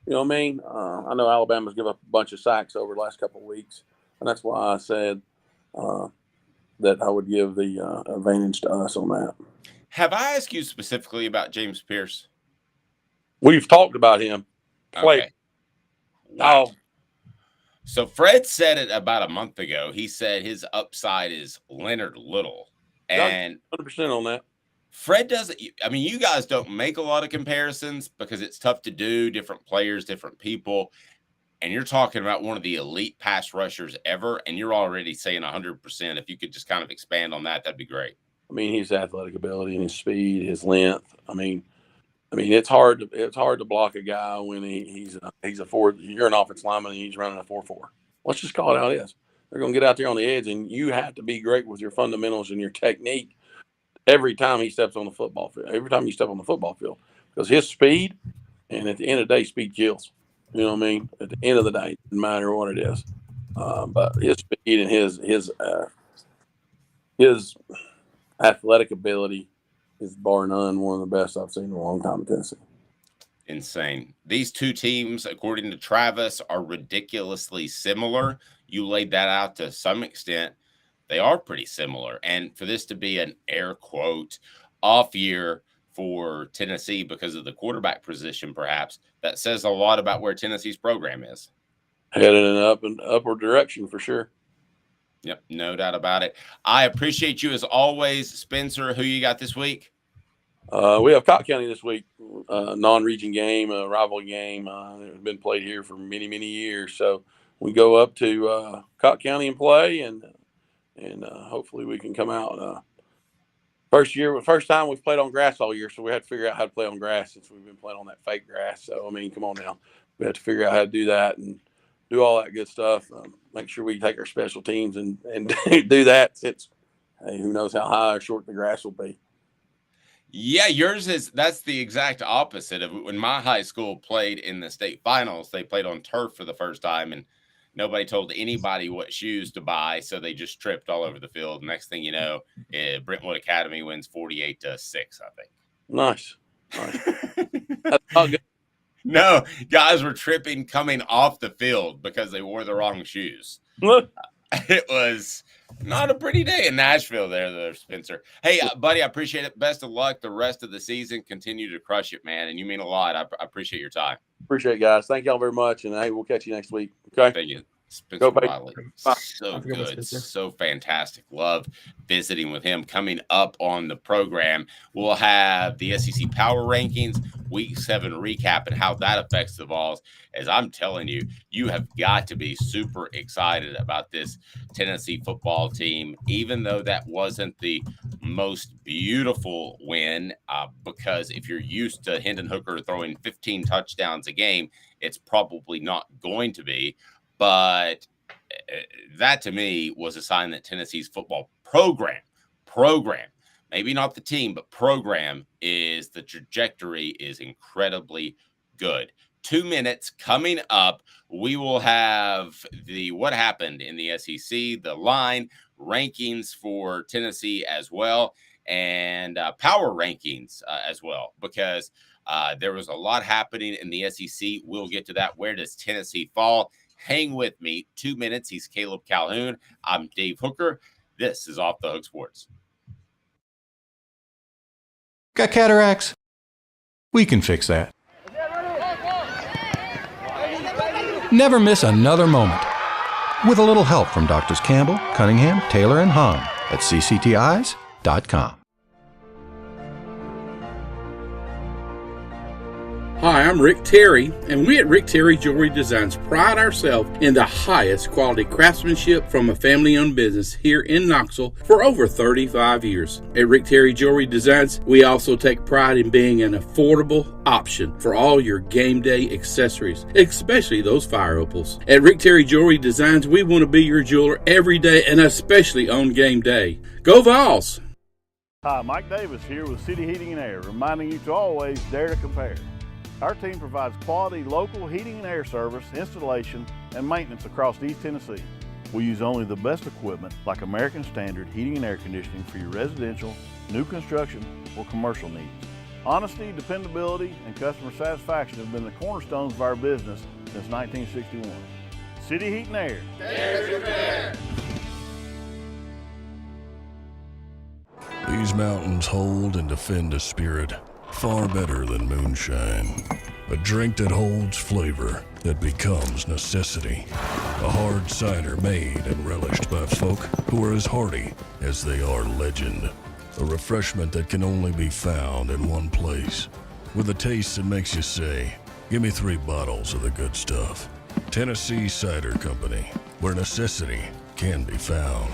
S8: You know what I mean? I know Alabama's given up a bunch of sacks over the last couple of weeks, and that's why I said that I would give the advantage to us on that.
S1: Have I asked you specifically about James Pierce?
S8: We've talked about him.
S1: Okay.
S8: Wow.
S1: Oh. So Fred said it about a month ago. He said his upside is Leonard Little. And
S8: 100% on that.
S1: Fred doesn't. I mean, you guys don't make a lot of comparisons because it's tough to do. Different players, different people. And you're talking about one of the elite pass rushers ever, and you're already saying 100%. If you could just kind of expand on that, that'd be great.
S8: I mean, his athletic ability and his speed, his length. I mean, it's hard to block a guy when he's a 4. You're an offensive lineman and he's running a 4.4. Let's just call it how it is. They're going to get out there on the edge, and you have to be great with your fundamentals and your technique every time he steps on the football field. Every time you step on the football field, because his speed, and at the end of the day, speed kills. You know what I mean? At the end of the day, no matter what it is, but his speed and his athletic ability is bar none one of the best I've seen in a long time in Tennessee.
S1: Insane. These two teams, according to Travis, are ridiculously similar. You laid that out to some extent. They are pretty similar. And for this to be an air quote off year for Tennessee because of the quarterback position, perhaps, that says a lot about where Tennessee's program is.
S8: Headed in an upward direction for sure.
S1: Yep, no doubt about it. I appreciate you as always, Spencer. Who you got this week?
S8: We have Cotton County this week, non-region game, a rival game. It's been played here for many, many years. So we go up to Cotton County and play, and hopefully we can come out. First time we've played on grass all year, so we had to figure out how to play on grass since we've been playing on that fake grass. So, I mean, come on now. We have to figure out how to do that and do all that good stuff. Make sure we take our special teams and do that. Hey, who knows how high or short the grass will be.
S1: Yeah, that's the exact opposite of when my high school played in the state finals. They played on turf for the first time, and nobody told anybody what shoes to buy, so they just tripped all over the field. Next thing you know, Brentwood Academy wins 48-6, I think.
S8: Nice. That's not good.
S1: No, guys were tripping coming off the field because they wore the wrong shoes. It was not a pretty day in Nashville there, Spencer. Hey, buddy, I appreciate it. Best of luck the rest of the season. Continue to crush it, man, and you mean a lot. I appreciate your time.
S8: Appreciate it, guys. Thank y'all very much, and hey, we'll catch you next week. Okay?
S1: Thank you. Spencer Riley.
S8: Bye.
S1: So good. So fantastic. Love visiting with him. Coming up on the program, we'll have the SEC Power Rankings, Week 7 recap, and how that affects the Vols. As I'm telling you, you have got to be super excited about this Tennessee football team, even though that wasn't the most beautiful win, because if you're used to Hendon Hooker throwing 15 touchdowns a game, it's probably not going to be. But that to me was a sign that Tennessee's football program, maybe not the team, but program the trajectory is incredibly good. 2 minutes coming up. We will have the what happened in the SEC, the line rankings for Tennessee as well, and power rankings as well, because there was a lot happening in the SEC. We'll get to that. Where does Tennessee fall? Hang with me. 2 minutes. He's Caleb Calhoun. I'm Dave Hooker. This is Off the Hook Sports.
S3: Got cataracts? We can fix that. Never miss another moment. With a little help from Doctors Campbell, Cunningham, Taylor, and Hahn at cctis.com.
S9: Hi, I'm Rick Terry, and we at Rick Terry Jewelry Designs pride ourselves in the highest quality craftsmanship from a family-owned business here in Knoxville for over 35 years. At Rick Terry Jewelry Designs, we also take pride in being an affordable option for all your game day accessories, especially those fire opals. At Rick Terry Jewelry Designs, we want to be your jeweler every day and especially on game day. Go Vols!
S10: Hi, Mike Davis here with City Heating and Air, reminding you to always dare to compare. Our team provides quality local heating and air service, installation, and maintenance across East Tennessee. We use only the best equipment like American Standard heating and air conditioning for your residential, new construction, or commercial needs. Honesty, dependability, and customer satisfaction have been the cornerstones of our business since 1961. City Heat and Air.
S11: Dare to compare.
S12: These mountains hold and defend a spirit far better than moonshine. A drink that holds flavor, that becomes necessity. A hard cider made and relished by folk who are as hearty as they are legend. A refreshment that can only be found in one place. With a taste that makes you say, give me 3 bottles of the good stuff. Tennessee Cider Company, where necessity can be found.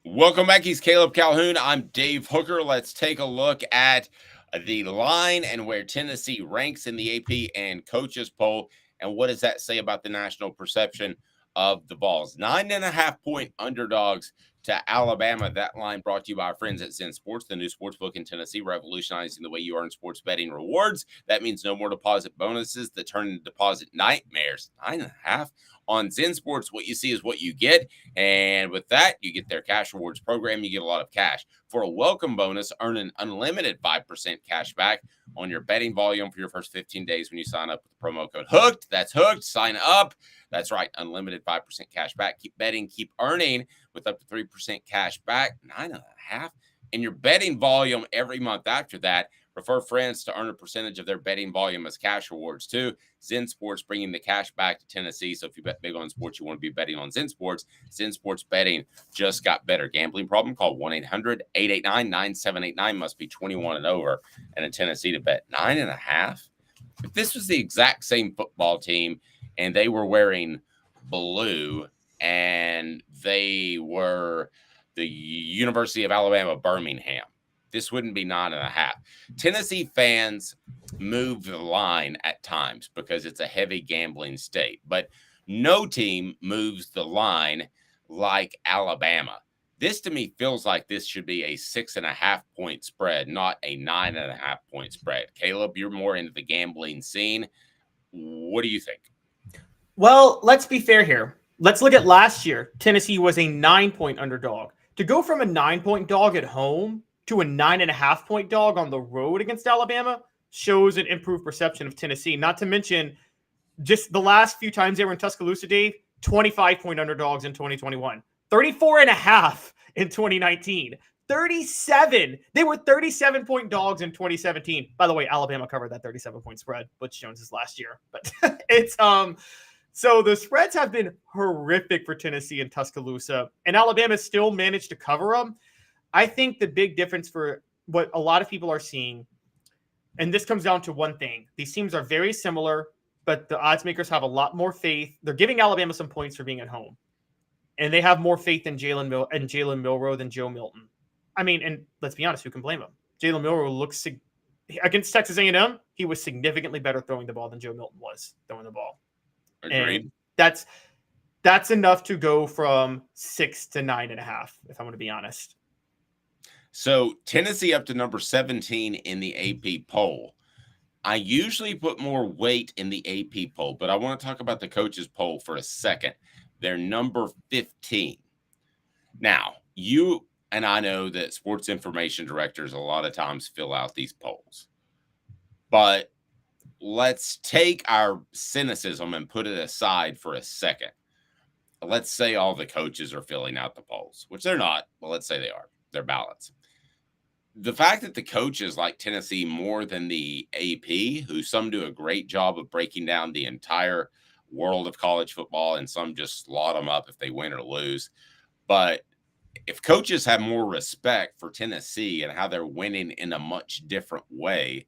S1: Welcome back. He's Caleb Calhoun. I'm Dave Hooker. Let's take a look at the line and where Tennessee ranks in the AP and coaches poll. And what does that say about the national perception of the Vols? 9.5-point underdogs to Alabama. That line brought to you by our friends at Zen Sports, the new sportsbook in Tennessee, revolutionizing the way you earn sports betting rewards. That means no more deposit bonuses that turn into deposit nightmares. 9.5 on Zen Sports. What you see is what you get. And with that, you get their cash rewards program. You get a lot of cash. For a welcome bonus, earn an unlimited 5% cash back on your betting volume for your first 15 days when you sign up with the promo code HOOKED. That's HOOKED. Sign up. That's right. Unlimited 5% cash back. Keep betting. Keep earning with up to 3% cash back. 9.5. And your betting volume every month after that. Refer friends to earn a percentage of their betting volume as cash rewards too. Zen Sports bringing the cash back to Tennessee. So if you bet big on sports, you want to be betting on Zen Sports. Zen Sports betting just got better. Gambling problem? Call 1-800-889-9789. Must be 21 and over. And in Tennessee to bet 9.5. If this was the exact same football team and they were wearing blue and they were the University of Alabama, Birmingham, this wouldn't be 9.5. Tennessee fans move the line at times because it's a heavy gambling state, but no team moves the line like Alabama. This to me feels like this should be a 6.5-point spread, not a 9.5-point spread. Caleb, you're more into the gambling scene. What do you think?
S2: Well, let's be fair here. Let's look at last year. Tennessee was a 9-point underdog. To go from a 9-point dog at home to a 9.5-point dog on the road against Alabama shows an improved perception of Tennessee. Not to mention, just the last few times they were in Tuscaloosa, Dave, 25-point underdogs in 2021, 34.5 in 2019, 37. They were 37-point dogs in 2017. By the way, Alabama covered that 37-point spread. Butch Jones's last year, but it's so the spreads have been horrific for Tennessee and Tuscaloosa, and Alabama still managed to cover them. I think the big difference for what a lot of people are seeing, and this comes down to one thing. These teams are very similar, but the odds makers have a lot more faith. They're giving Alabama some points for being at home, and they have more faith in Jalen Milroe than Joe Milton. I mean, and let's be honest, who can blame him? Jalen Milroe looks against Texas A&M. He was significantly better throwing the ball than Joe Milton was throwing the ball.
S1: Agreed.
S2: And that's enough to go from 6 to 9.5, if I'm going to be honest.
S1: So Tennessee up to number 17 in the AP poll. I usually put more weight in the AP poll, but I want to talk about the coaches poll for a second. They're number 15. Now, you and I know that sports information directors a lot of times fill out these polls, but let's take our cynicism and put it aside for a second. Let's say all the coaches are filling out the polls, which they're not. Well, let's say they are. They're ballots. The fact that the coaches like Tennessee more than the AP, who some do a great job of breaking down the entire world of college football and some just slot them up if they win or lose. But if coaches have more respect for Tennessee and how they're winning in a much different way,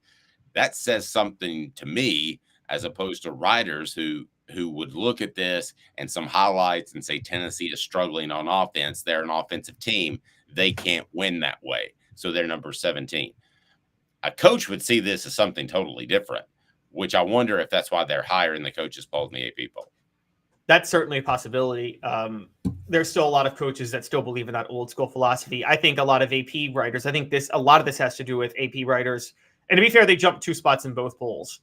S1: that says something to me, as opposed to writers who would look at this and some highlights and say Tennessee is struggling on offense. They're an offensive team. They can't win that way. So they're number 17. A coach would see this as something totally different, which I wonder if that's why they're higher in the coaches poll than the AP poll.
S2: That's certainly a possibility. There's still a lot of coaches that still believe in that old school philosophy. I think a lot of AP writers, a lot of this has to do with AP writers. And to be fair, they jumped 2 spots in both polls,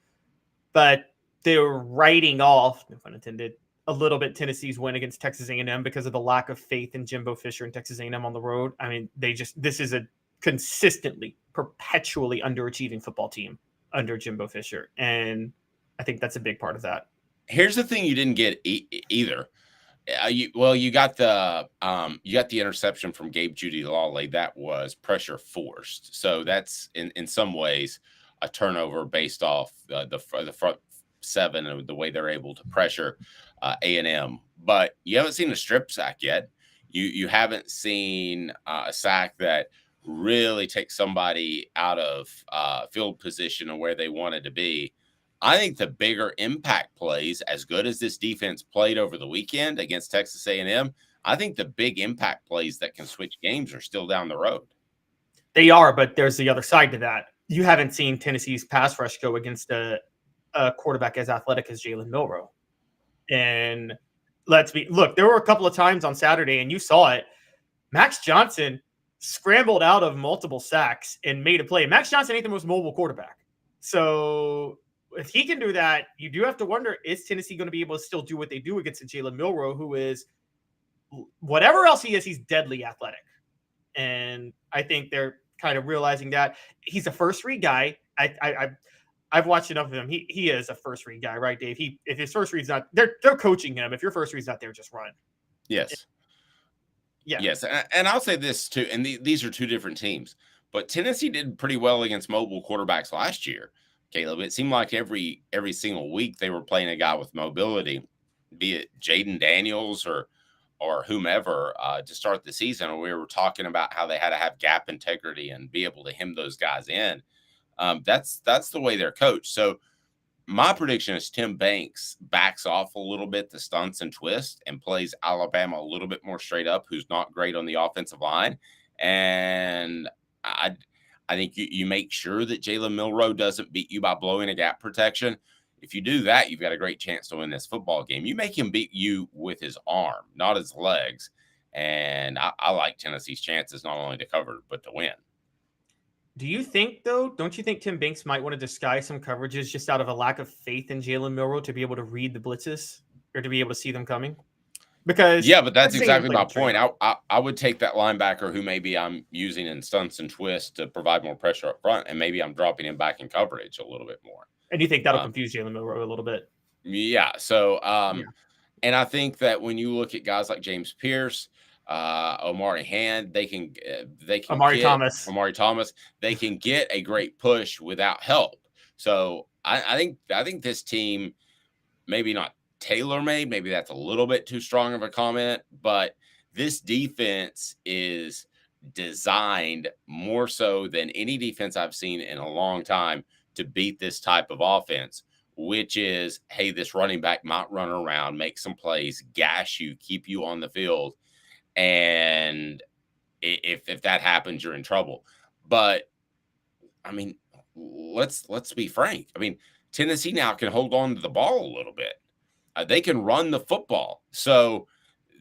S2: but they're writing off, no pun intended, a little bit Tennessee's win against Texas A&M because of the lack of faith in Jimbo Fisher and Texas A&M on the road. I mean, this is a consistently, perpetually underachieving football team under Jimbo Fisher. And I think that's a big part of that.
S1: Here's the thing you didn't get either. You got the interception from Gabe Judy Lawley. That was pressure forced. So that's in some ways a turnover based off the front 7 and the way they're able to pressure A&M. But you haven't seen a strip sack yet. You haven't seen a sack that really takes somebody out of field position or where they wanted to be. I think the bigger impact plays, as good as this defense played over the weekend against Texas A&M, I think the big impact plays that can switch games are still down the road.
S2: They are, but there's the other side to that. You haven't seen Tennessee's pass rush go against a quarterback as athletic as Jalen Milroe. And look, there were a couple of times on Saturday, and you saw it. Max Johnson scrambled out of multiple sacks and made a play. Max Johnson ain't the most mobile quarterback. So if he can do that, you do have to wonder, is Tennessee going to be able to still do what they do against a Jalen Milroe, who is, whatever else he is, he's deadly athletic. And I think they're kind of realizing that. He's a first-read guy. I've watched enough of him. He is a first-read guy, right, Dave? If his first read's not, they're coaching him. If your first read's not there, just run.
S1: Yes.
S2: Yeah.
S1: Yes. And I'll say this too, and these are 2 different teams, but Tennessee did pretty well against mobile quarterbacks last year, Caleb. It seemed like every single week they were playing a guy with mobility, be it Jaden Daniels or whomever to start the season. We were talking about how they had to have gap integrity and be able to hem those guys in. That's the way they're coached. So my prediction is Tim Banks backs off a little bit the stunts and twists and plays Alabama a little bit more straight up, who's not great on the offensive line. And I think you make sure that Jalen Milroe doesn't beat you by blowing a gap protection. If you do that, you've got a great chance to win this football game. You make him beat you with his arm, not his legs. And I like Tennessee's chances not only to cover, but to win.
S2: Do you think, though, don't you think Tim Banks might want to disguise some coverages just out of a lack of faith in Jalen Milroe to be able to read the blitzes or to be able to see them coming? Because
S1: but that's exactly my point. I would take that linebacker who maybe I'm using in stunts and twists to provide more pressure up front, and maybe I'm dropping him back in coverage a little bit more.
S2: And you think that'll confuse Jalen Milroe a little bit?
S1: Yeah. So, and I think that when you look at guys like James Pierce, Omari Hand, they can
S2: Amari
S1: Thomas, they can get a great push without help. So I think this team, maybe not tailor-made, maybe that's a little bit too strong of a comment, but this defense is designed more so than any defense I've seen in a long time to beat this type of offense, which is, hey, this running back might run around, make some plays, gash you, keep you on the field. And if that happens, you're in trouble. But I mean, let's be frank. I mean, Tennessee now can hold on to the ball a little bit. They can run the football. So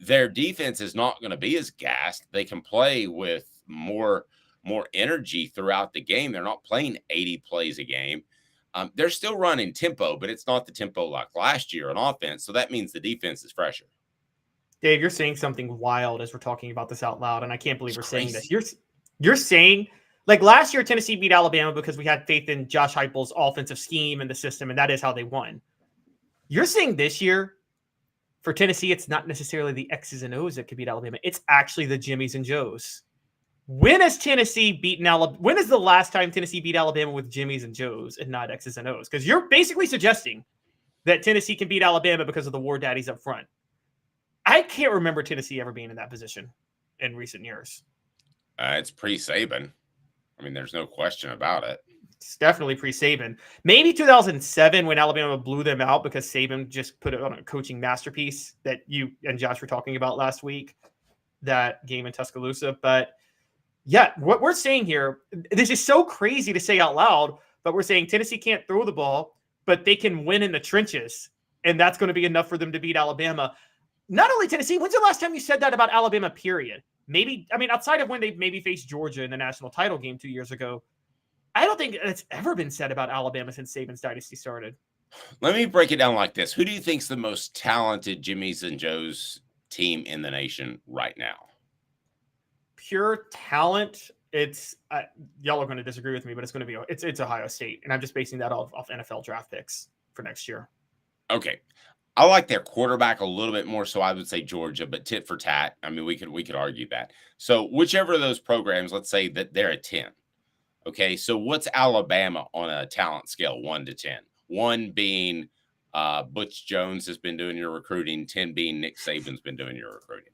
S1: their defense is not going to be as gassed. They can play with more energy throughout the game. They're not playing 80 plays a game. They're still running tempo, but it's not the tempo like last year on offense. So that means the defense is fresher.
S2: Dave, you're saying something wild as we're talking about this out loud, and I can't believe we're saying
S1: crazy.
S2: this. You're saying, like last year, Tennessee beat Alabama because we had faith in Josh Heupel's offensive scheme and the system, and that is how they won. You're saying this year, for Tennessee, it's not necessarily the X's and O's that could beat Alabama. It's actually the Jimmies and Joes. When has Tennessee beaten Alabama? When is the last time Tennessee beat Alabama with Jimmies and Joes and not X's and O's? Because you're basically suggesting that Tennessee can beat Alabama because of the War Daddies up front. I can't remember Tennessee ever being in that position in recent years.
S1: It's pre-Saban. I mean, there's no question about it.
S2: It's definitely pre-Saban. Maybe 2007 when Alabama blew them out because Saban just put it on a coaching masterpiece that you and Josh were talking about last week, that game in Tuscaloosa. But yeah, what we're saying here, this is so crazy to say out loud, but we're saying Tennessee can't throw the ball, but they can win in the trenches, and that's going to be enough for them to beat Alabama. Not only Tennessee, when's the last time you said that about Alabama, period? Maybe, I mean, outside of when they maybe faced Georgia in the national title game 2 years ago, I don't think it's ever been said about Alabama since Saban's dynasty started.
S1: Let me break it down like this. Who do you think's the most talented Jimmy's and Joe's team in the nation right now?
S2: Pure talent. It's y'all are going to disagree with me, but it's Ohio State, and I'm just basing that off NFL draft picks for next year.
S1: Okay. I like their quarterback a little bit more, so I would say Georgia, but tit for tat. I mean, we could argue that. So whichever of those programs, let's say that they're a 10. Okay, so what's Alabama on a talent scale 1 to 10? 1 being Butch Jones has been doing your recruiting, 10 being Nick Saban's been doing your recruiting.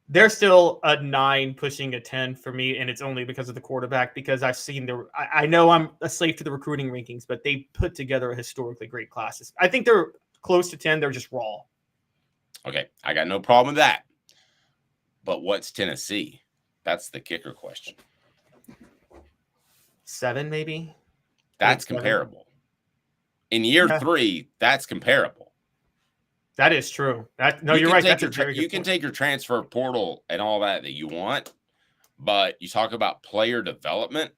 S2: They're still a 9 pushing a 10 for me, and it's only because of the quarterback, because I've seen I know I'm a slave to the recruiting rankings, but they put together a historically great classes. I think they're close to 10. They're just raw.
S1: Okay, I got no problem with that. But what's Tennessee? That's the kicker question.
S2: 7, maybe?
S1: That's comparable. In year 3, that's comparable.
S2: That is true. You're right. That's
S1: you can take your transfer portal and all that you want, but you talk about player development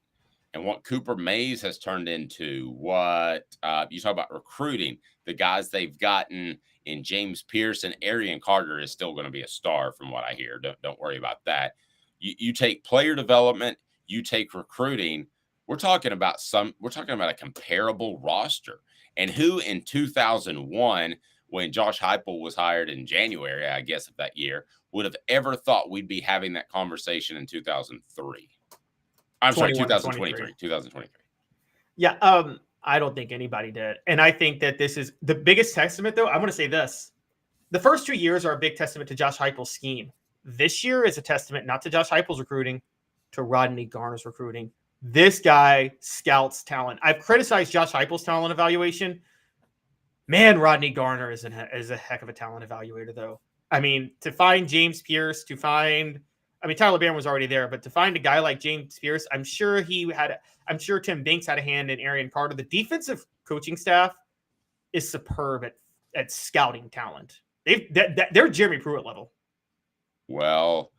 S1: and what Cooper Mays has turned into, what you talk about recruiting, the guys they've gotten in James Pierce and Arian Carter is still going to be a star from what I hear. Don't worry about that. You take player development, you take recruiting. We're talking about a comparable roster. And who in 2001, when Josh Heupel was hired in January, I guess, of that year, would have ever thought we'd be having that conversation in 2003? I'm sorry, 2023. 2023.
S2: Yeah, I don't think anybody did. And I think that this is the biggest testament, though. I'm going to say this. The first 2 years are a big testament to Josh Heupel's scheme. This year is a testament not to Josh Heupel's recruiting, to Rodney Garner's recruiting. This guy scouts talent. I've criticized Josh Heupel's talent evaluation. Man, Rodney Garner is a heck of a talent evaluator, though. I mean, to find James Pierce, Tyler Baron was already there, but to find a guy like James Pierce, I'm sure Tim Banks had a hand in Arian Carter. The defensive coaching staff is superb at scouting talent. They're Jeremy Pruitt level.
S1: Well,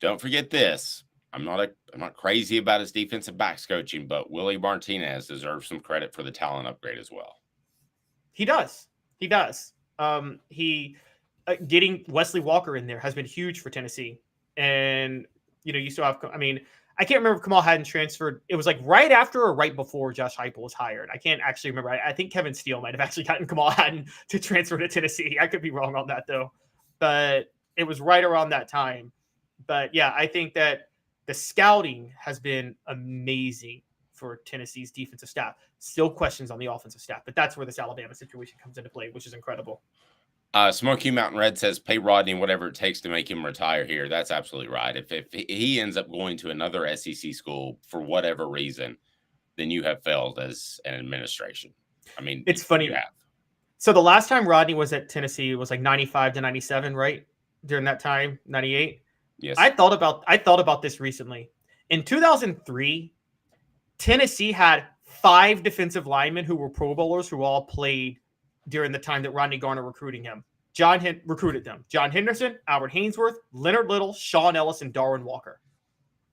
S1: don't forget this. I'm not crazy about his defensive backs coaching, but Willie Martinez deserves some credit for the talent upgrade as well.
S2: He does. Getting Wesley Walker in there has been huge for Tennessee. And, you still have, I can't remember if Kamal Hadden transferred. It was like right after or right before Josh Heupel was hired. I can't actually remember. I think Kevin Steele might have actually gotten Kamal Hadden to transfer to Tennessee. I could be wrong on that, though. But it was right around that time. But, yeah, I think that the scouting has been amazing for Tennessee's defensive staff. Still questions on the offensive staff, but that's where this Alabama situation comes into play, which is incredible.
S1: Smoky Mountain Red says, pay Rodney whatever it takes to make him retire here. That's absolutely right. If he ends up going to another SEC school for whatever reason, then you have failed as an administration. I mean,
S2: it's funny. So the last time Rodney was at Tennessee was like 95 to 97, right? During that time, 98.
S1: Yes.
S2: I thought about this recently. In 2003, Tennessee had 5 defensive linemen who were Pro Bowlers who all played during the time that Rodney Garner recruited them. John Henderson, Albert Hainsworth, Leonard Little, Sean Ellis, and Darwin Walker.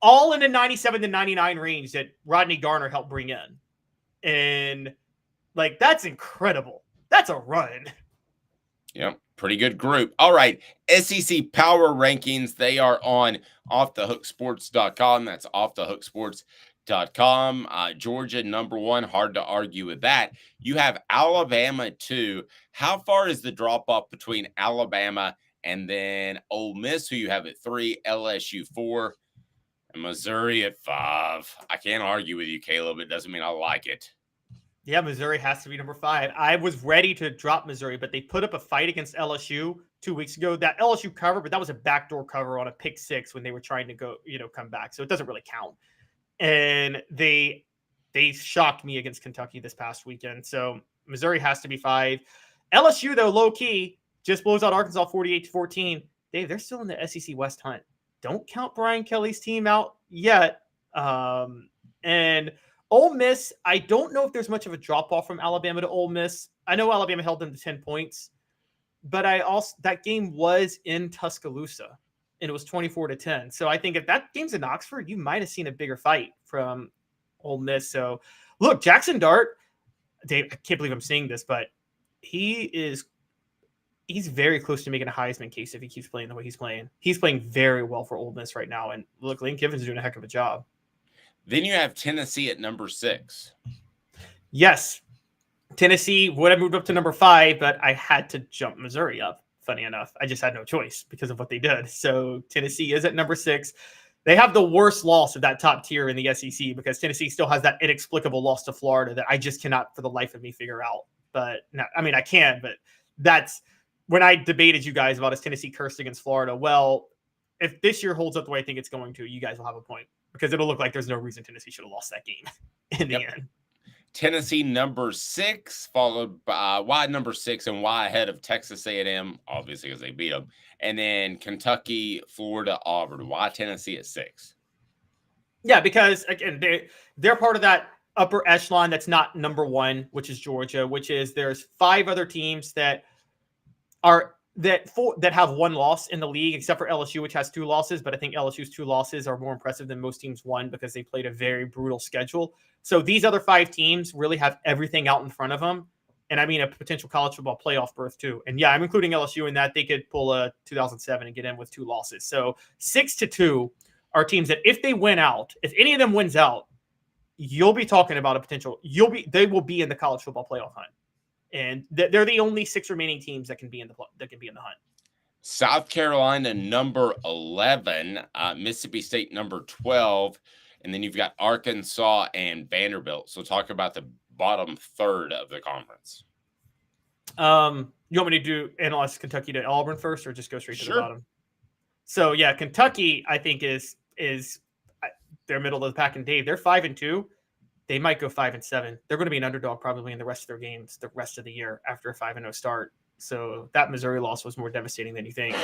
S2: All in the 97 to 99 range that Rodney Garner helped bring in. And Like, that's incredible. That's a run.
S1: Yep, pretty good group. All right, SEC Power Rankings. They are on offthehooksports.com. That's offthehooksports.com. Georgia, number 1. Hard to argue with that. You have Alabama, 2. How far is the drop-off between Alabama and then Ole Miss, who you have at 3, LSU 4, and Missouri at 5? I can't argue with you, Caleb. It doesn't mean I like it.
S2: Yeah, Missouri has to be number 5. I was ready to drop Missouri, but they put up a fight against LSU 2 weeks ago. That LSU cover, but that was a backdoor cover on a pick 6 when they were trying to go, come back. So it doesn't really count. And they shocked me against Kentucky this past weekend. So Missouri has to be 5. LSU, though, low key, just blows out Arkansas 48-14. Dave, they're still in the SEC West hunt. Don't count Brian Kelly's team out yet. And Ole Miss, I don't know if there's much of a drop-off from Alabama to Ole Miss. I know Alabama held them to 10 points, but that game was in Tuscaloosa, and it was 24-10. So I think if that game's in Oxford, you might have seen a bigger fight from Ole Miss. So, look, Jackson Dart, Dave, I can't believe I'm saying this, but he's very close to making a Heisman case if he keeps playing the way he's playing. He's playing very well for Ole Miss right now, and look, Lane Kiffin's doing a heck of a job.
S1: Then you have Tennessee at number 6.
S2: Yes. Tennessee would have moved up to number 5, but I had to jump Missouri up, funny enough. I just had no choice because of what they did. So Tennessee is at number 6. They have the worst loss of that top tier in the SEC because Tennessee still has that inexplicable loss to Florida that I just cannot for the life of me figure out. But I can, but that's when I debated you guys about is Tennessee cursed against Florida. Well, if this year holds up the way I think it's going to, you guys will have a point. Because it'll look like there's no reason Tennessee should have lost that game in the end.
S1: Tennessee number 6, followed by why number 6 and why ahead of Texas A&M, obviously because they beat them, and then Kentucky, Florida, Auburn. Why Tennessee at 6?
S2: Yeah, because again they're part of that upper echelon that's not number 1, which is Georgia. Which is there's 5 other teams that have 1 loss in the league, except for LSU, which has 2 losses. But I think LSU's 2 losses are more impressive than most teams' 1 because they played a very brutal schedule. So these other 5 teams really have everything out in front of them. And I mean, a potential college football playoff berth too. And yeah, I'm including LSU in that. They could pull a 2007 and get in with 2 losses. So 6-2 are teams that if they win out, if any of them wins out, you'll be talking about a potential. They will be in the college football playoff hunt. And they're the only 6 remaining teams that can be in the hunt.
S1: South Carolina number 11, Mississippi State number 12, and then you've got Arkansas and Vanderbilt. So talk about the bottom third of the conference.
S2: You want me to analyze Kentucky to Auburn first, or just go straight to the bottom? So yeah, Kentucky I think is they're middle of the pack, and Dave, they're 5-2. They might go 5-7. They're going to be an underdog probably in the rest of their games the rest of the year after a 5-0 start. So that Missouri loss was more devastating than you think.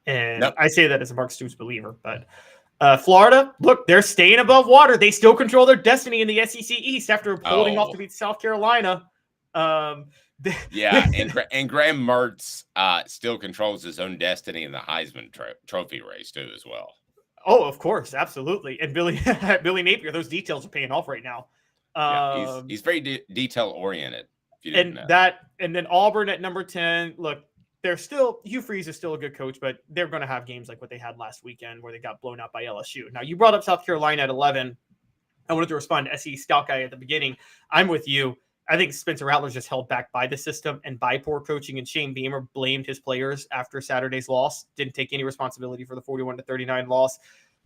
S2: And I say that as a Mark Stoops believer. But Florida, look, they're staying above water. They still control their destiny in the SEC East after holding off to beat South Carolina.
S1: And Graham Mertz still controls his own destiny in the Heisman Trophy race too, as well.
S2: Oh, of course, absolutely. And Billy Napier, those details are paying off right now.
S1: He's very detail oriented.
S2: And then Auburn at number 10. Look, Hugh Freeze is still a good coach, but they're going to have games like what they had last weekend where they got blown out by LSU. Now, you brought up South Carolina at 11. I wanted to respond to SE Scout Guy at the beginning. I'm with you. I think Spencer Rattler's just held back by the system and by poor coaching, and Shane Beamer blamed his players after Saturday's loss. Didn't take any responsibility for the 41-39 loss.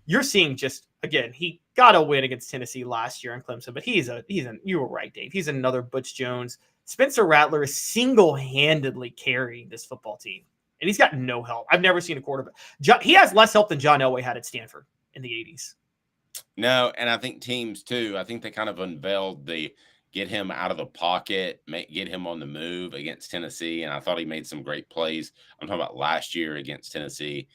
S2: You're seeing just, again, he got a win against Tennessee last year in Clemson, but you were right, Dave. He's another Butch Jones. Spencer Rattler is single-handedly carrying this football team, and he's got no help. I've never seen a quarterback. He has less help than John Elway had at Stanford in the 80s.
S1: No, and I think teams, too, I think they kind of unveiled the get him out of the pocket, get him on the move against Tennessee, and I thought he made some great plays. I'm talking about last year against Tennessee,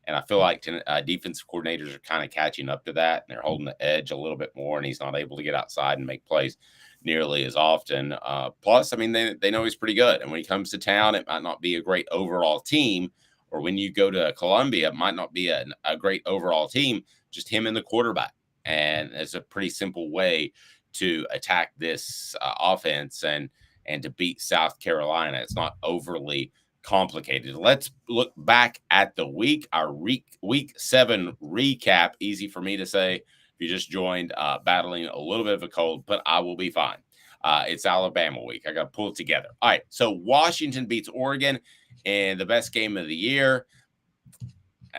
S1: and I feel like defensive coordinators are kind of catching up to that, and they're holding the edge a little bit more, and he's not able to get outside and make plays nearly as often. Plus, I mean, they know he's pretty good, and when he comes to town, it might not be a great overall team, or when you go to Columbia, it might not be a great overall team, just him and the quarterback, and it's a pretty simple way to attack this offense and to beat South Carolina. It's not overly complicated. Let's look back at the week, our week 7 recap. Easy for me to say if you just joined, battling a little bit of a cold, but I will be fine. It's Alabama week. I got to pull it together. All right, so Washington beats Oregon in the best game of the year.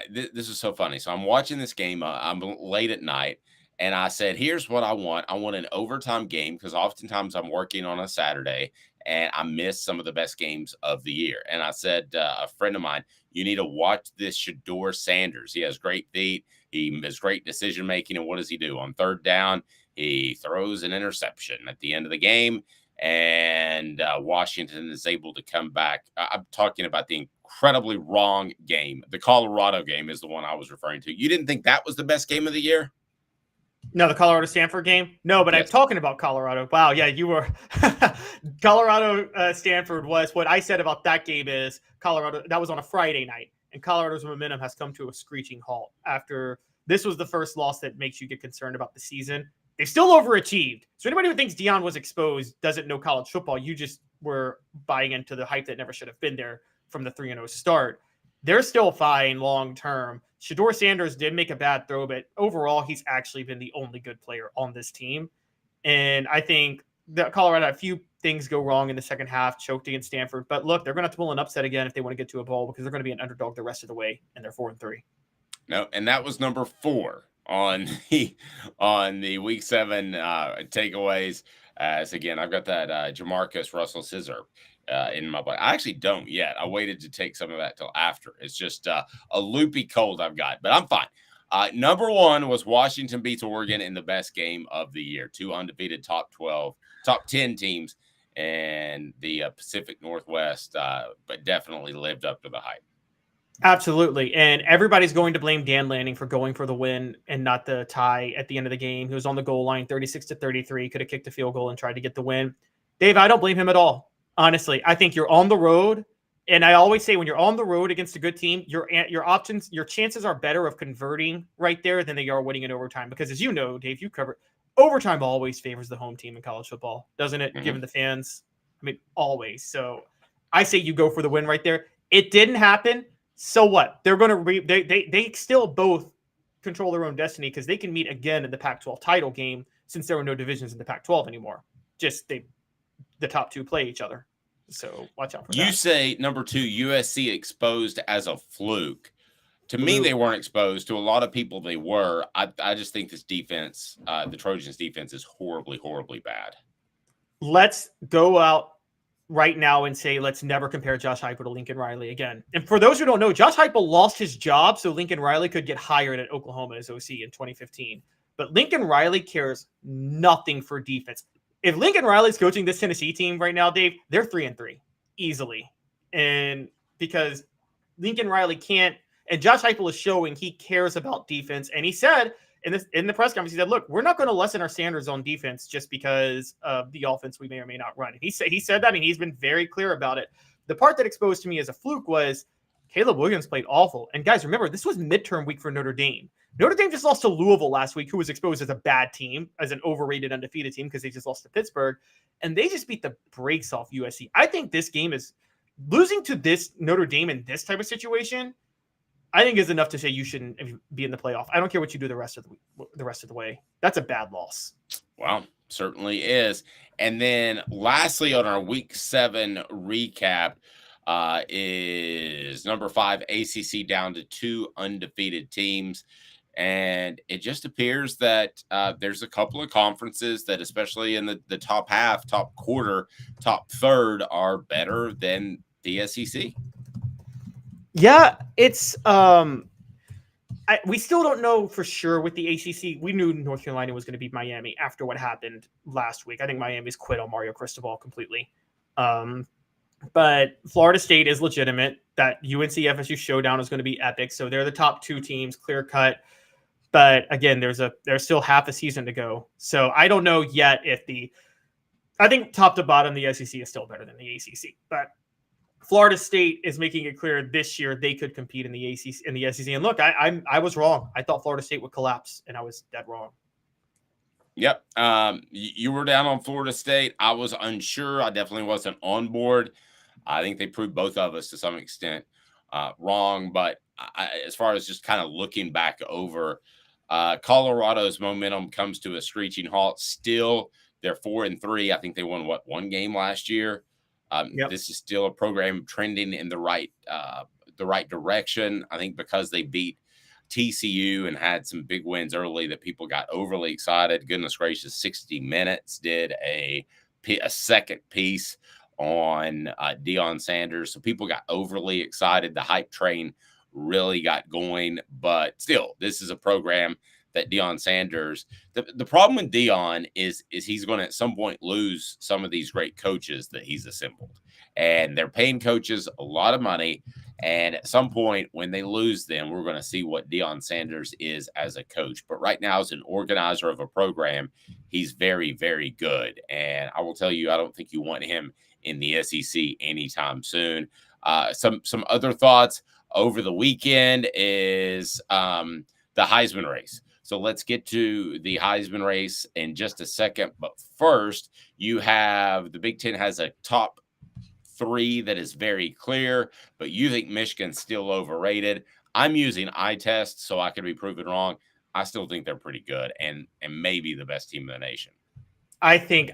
S1: This is so funny. So I'm watching this game. I'm late at night, and I said, here's what I want. I want an overtime game because oftentimes I'm working on a Saturday, and I miss some of the best games of the year. And I said, a friend of mine, you need to watch this Shedeur Sanders. He has great feet. He has great decision-making. And what does he do? On third down, he throws an interception at the end of the game, and Washington is able to come back. I'm talking about the incredibly wrong game. The Colorado game is the one I was referring to. You didn't think that was the best game of the year?
S2: No, the Colorado-Stanford game? No, but yes. I'm talking about Colorado. Wow, yeah, you were. Colorado-Stanford was what I said about that game is Colorado. That was on a Friday night, and Colorado's momentum has come to a screeching halt after this was the first loss that makes you get concerned about the season. They still overachieved. So anybody who thinks Deion was exposed doesn't know college football. You just were buying into the hype that never should have been there from the 3-0 start. They're still fine long-term. Shedeur Sanders did make a bad throw, but overall, he's actually been the only good player on this team. And I think that Colorado had a few things go wrong in the second half, choked against Stanford. But look, they're going to have to pull an upset again if they want to get to a bowl because they're going to be an underdog the rest of the way, and they're 4-3.
S1: No, and that was number 4 on the week 7 takeaways. As again, I've got that Jamarcus Russell scissor in my body. I actually don't yet. I waited to take some of that till after. It's just a loopy cold I've got, but I'm fine. Number 1 was Washington beats Oregon in the best game of the year. 2 undefeated top 10 teams and the Pacific Northwest, but definitely lived up to the hype.
S2: Absolutely. And everybody's going to blame Dan Lanning for going for the win and not the tie at the end of the game. He was on the goal line, 36-33, could have kicked a field goal and tried to get the win. Dave, I don't blame him at all. Honestly, I think you're on the road. And I always say when you're on the road against a good team, your options, your chances are better of converting right there than they are winning in overtime. Because as you know, Dave, you covered overtime always favors the home team in college football, doesn't it? Mm-hmm. Given the fans, I mean, always. So I say you go for the win right there. It didn't happen. So what? They're going to they still both control their own destiny because they can meet again in the Pac-12 title game since there were no divisions in the Pac-12 anymore. Just the top 2 play each other. So watch out for that.
S1: You say number 2, USC exposed as a fluke. To me, they weren't exposed. To a lot of people, they were. I just think this defense, the Trojans' defense, is horribly, horribly bad.
S2: Let's go out right now and say, let's never compare Josh Heupel to Lincoln Riley again. And for those who don't know, Josh Heupel lost his job so Lincoln Riley could get hired at Oklahoma as OC in 2015. But Lincoln Riley cares nothing for defense. If Lincoln Riley's coaching this Tennessee team right now, Dave, they're 3-3 easily. And because Lincoln Riley can't, and Josh Heupel is showing he cares about defense. And he said in the press conference, he said, look, we're not going to lessen our standards on defense just because of the offense we may or may not run. And he said that, and he's been very clear about it. The part that exposed to me as a fluke was Caleb Williams played awful. And guys, remember, this was midterm week for Notre Dame. Notre Dame just lost to Louisville last week, who was exposed as a bad team, as an overrated, undefeated team because they just lost to Pittsburgh. And they just beat the brakes off USC. I think this game is losing to this Notre Dame in this type of situation, I think is enough to say you shouldn't be in the playoff. I don't care what you do the rest of the way. That's a bad loss.
S1: Well, certainly is. And then lastly, on our week 7 recap is number 5 ACC down to 2 undefeated teams. And it just appears that there's a couple of conferences that, especially in the top half, top quarter, top third, are better than the SEC.
S2: Yeah, it's we still don't know for sure with the ACC. We knew North Carolina was going to beat Miami after what happened last week. I think Miami's quit on Mario Cristobal completely. But Florida State is legitimate. That UNC FSU showdown is going to be epic. So they're the top 2 teams, clear cut. But again, there's still half a season to go. So I don't know yet if I think top to bottom, the SEC is still better than the ACC. But Florida State is making it clear this year they could compete in the ACC in the SEC. And look, I was wrong. I thought Florida State would collapse, and I was dead wrong.
S1: Yep. You were down on Florida State. I was unsure. I definitely wasn't on board. I think they proved both of us to some extent wrong. But as far as just kind of looking back over, Colorado's momentum comes to a screeching halt. Still, they're 4-3. I think they won one game last year. This is still a program trending in the right direction. I think because they beat TCU and had some big wins early that people got overly excited. Goodness gracious, 60 Minutes did a second piece on Deion Sanders. So people got overly excited. The hype train really got going. But still, this is a program that Deion Sanders, the problem with Deion is he's going to at some point lose some of these great coaches that he's assembled. And they're paying coaches a lot of money. And at some point when they lose them, we're going to see what Deion Sanders is as a coach. But right now, as an organizer of a program, he's very, very good. And I will tell you, I don't think you want him in the SEC anytime soon. Some other thoughts over the weekend is the Heisman race. So let's get to the Heisman race in just a second. But first, you have the Big Ten has a top 3 that is very clear, but you think Michigan's still overrated. I'm using eye tests, so I could be proven wrong. I still think they're pretty good and maybe the best team in the nation.
S2: I think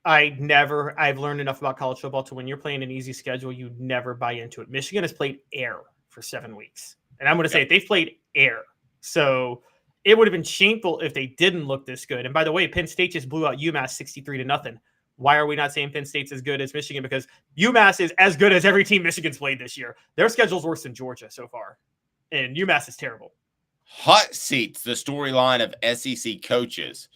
S2: I've learned enough about college football to when you're playing an easy schedule, you never buy into it. Michigan has played air for 7 weeks. And I'm going to say they've played air. So it would have been shameful if they didn't look this good. And by the way, Penn State just blew out UMass 63-0. Why are we not saying Penn State's as good as Michigan? Because UMass is as good as every team Michigan's played this year. Their schedule's worse than Georgia so far. And UMass is terrible.
S1: Hot seats, the storyline of SEC coaches.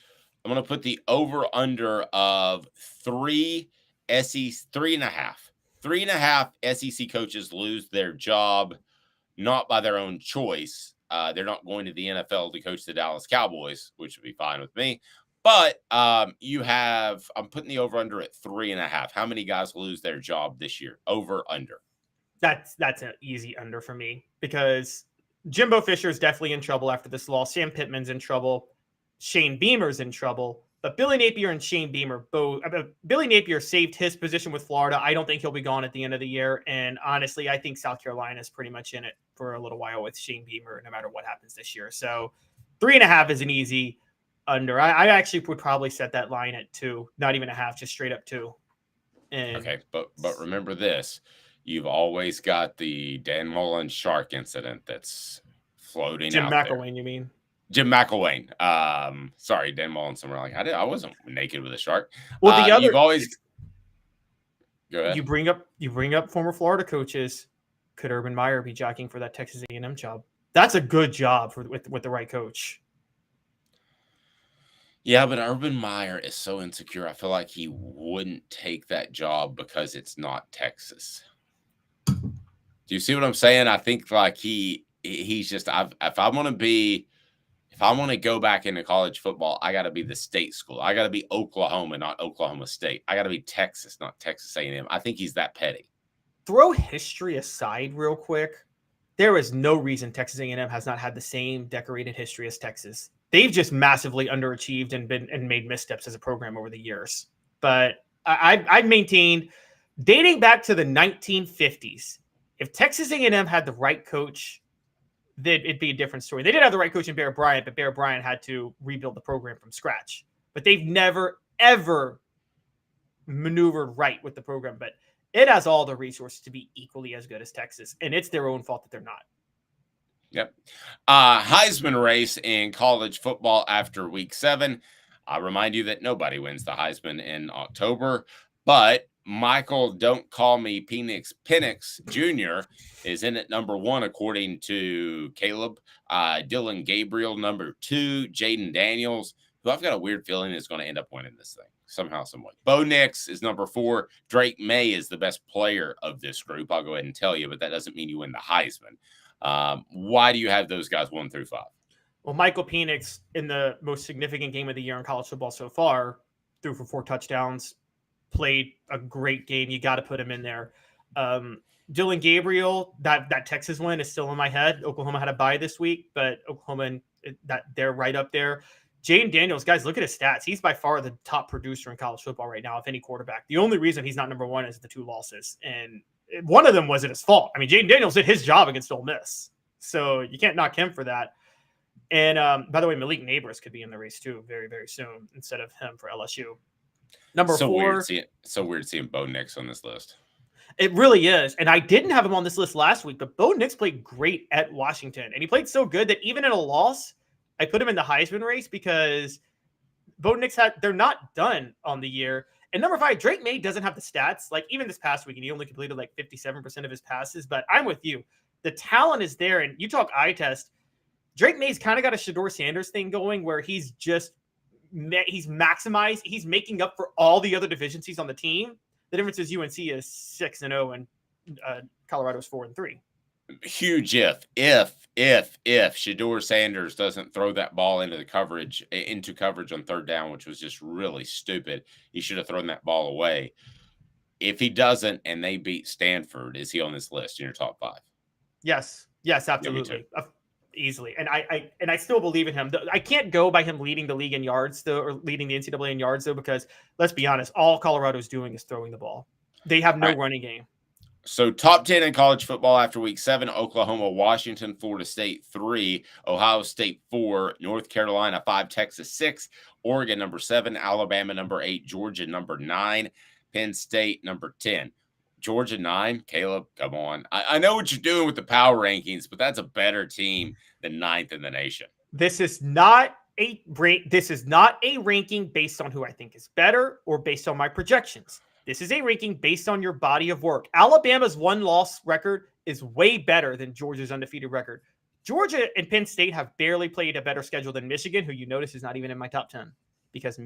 S1: I'm going to put the over-under of 3.5. 3.5 SEC coaches lose their job, not by their own choice. They're not going to the NFL to coach the Dallas Cowboys, which would be fine with me. But I'm putting the over-under at 3.5. How many guys lose their job this year? Over-under.
S2: That's an easy under for me because Jimbo Fisher is definitely in trouble after this loss. Sam Pittman's in trouble. Shane Beamer's in trouble. But Billy Napier and Shane Beamer both. Billy Napier saved his position with Florida. I don't think he'll be gone at the end of the year. And honestly, I think South Carolina is pretty much in it for a little while with Shane Beamer, no matter what happens this year. So 3.5 is an easy under. I actually would probably set that line at 2, not even a half, just straight up 2. And
S1: okay, but remember this: you've always got the Dan Mullen shark incident that's floating
S2: Jim
S1: out
S2: McElwain,
S1: there.
S2: you mean?
S1: Jim McElwain. Sorry, Dan Mullen. Somewhere like I wasn't naked with a shark.
S2: Well, the other
S1: you've always go ahead.
S2: You bring up former Florida coaches. Could Urban Meyer be jockeying for that Texas A&M job? That's a good job with the right coach.
S1: Yeah, but Urban Meyer is so insecure. I feel like he wouldn't take that job because it's not Texas. Do you see what I'm saying? I think like he's just if I want to go back into college football, I got to be the state school. I got to be Oklahoma, not Oklahoma State. I got to be Texas, not Texas A&M. I think he's that petty.
S2: Throw history aside real quick. There is no reason Texas A&M has not had the same decorated history as Texas. They've just massively underachieved and made missteps as a program over the years. But I've maintained, dating back to the 1950s, if Texas A&M had the right coach, it'd be a different story. They did have the right coach in Bear Bryant, but Bear Bryant had to rebuild the program from scratch. But they've never, ever maneuvered right with the program. But it has all the resources to be equally as good as Texas, and it's their own fault that they're not.
S1: Yep. Heisman race in college football after week 7. I remind you that nobody wins the Heisman in October, but Michael, don't call me Penix Jr. is in at number 1, according to Caleb. Dylan Gabriel, number 2. Jaden Daniels, who I've got a weird feeling is going to end up winning this thing somehow, some way. Bo Nix is number 4. Drake May is the best player of this group. I'll go ahead and tell you, but that doesn't mean you win the Heisman. Why do you have those guys 1 through 5?
S2: Well, Michael Penix, in the most significant game of the year in college football so far, threw for 4 touchdowns, played a great game. You got to put him in there. Dylan Gabriel, that Texas win is still in my head. Oklahoma had a bye this week, but Oklahoma, they're right up there. Jaden Daniels, guys, look at his stats. He's by far the top producer in college football right now of any quarterback. The only reason he's not number one is the 2 losses. And one of them wasn't his fault. I mean, Jaden Daniels did his job against Ole Miss. So you can't knock him for that. And by the way, Malik Neighbors could be in the race too very, very soon instead of him for LSU. Number 4.
S1: So weird seeing Bo Nix on this list.
S2: It really is. And I didn't have him on this list last week, but Bo Nix played great at Washington. And he played so good that even in a loss, I put him in the Heisman race because Bo Nix they're not done on the year. And number 5, Drake May doesn't have the stats. Like even this past week, and he only completed like 57% of his passes. But I'm with you. The talent is there. And you talk eye test. Drake May's kind of got a Shedeur Sanders thing going where he's maximized. He's making up for all the other deficiencies on the team. The difference is UNC is 6-0 and Colorado's 4-3.
S1: Huge if Shedeur Sanders doesn't throw that ball into coverage on third down, which was just really stupid. He should have thrown that ball away. If he doesn't and they beat Stanford, is he on this list in your top 5?
S2: Yes, absolutely. Yeah, easily. And I still believe in him. I can't go by him leading the league in yards though, or leading the NCAA in yards though, because let's be honest, all Colorado's doing is throwing the ball. They have no running game.
S1: So top 10 in college football after week 7, Oklahoma, Washington, Florida State 3, Ohio State 4, North Carolina 5, Texas 6, Oregon number 7, Alabama number 8, Georgia number 9, Penn State number 10. Georgia 9, Caleb, come on. I know what you're doing with the power rankings, but that's a better team than 9th in the nation.
S2: This is not a ranking based on who I think is better or based on my projections. This is a ranking based on your body of work. Alabama's 1-loss record is way better than Georgia's undefeated record. Georgia and Penn State have barely played a better schedule than Michigan, who you notice is not even in my top 10, because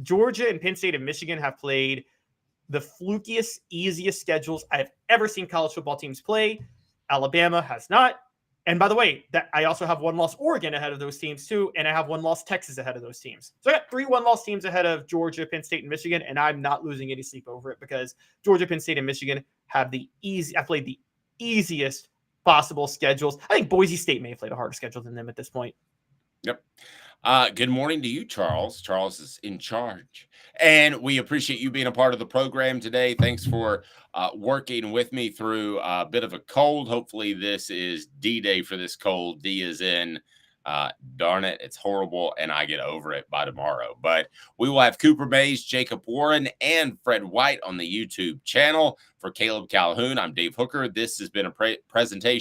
S2: Georgia and Penn State and Michigan have played the flukiest, easiest schedules I've ever seen college football teams play. Alabama has not. And by the way, that I also have 1-loss Oregon ahead of those teams too, and I have 1-loss Texas ahead of those teams. So I got 3 1-loss teams ahead of Georgia, Penn State, and Michigan, and I'm not losing any sleep over it because Georgia, Penn State, and Michigan have played the easiest possible schedules. I think Boise State may have played a harder schedule than them at this point.
S1: Yep. Good morning to you, Charles. Charles is in charge. And we appreciate you being a part of the program today. Thanks for working with me through a bit of a cold. Hopefully this is D-Day for this cold. D is in, darn it, it's horrible, and I get over it by tomorrow. But we will have Cooper Mays, Jacob Warren, and Fred White on the YouTube channel. For Caleb Calhoun, I'm Dave Hooker. This has been a presentation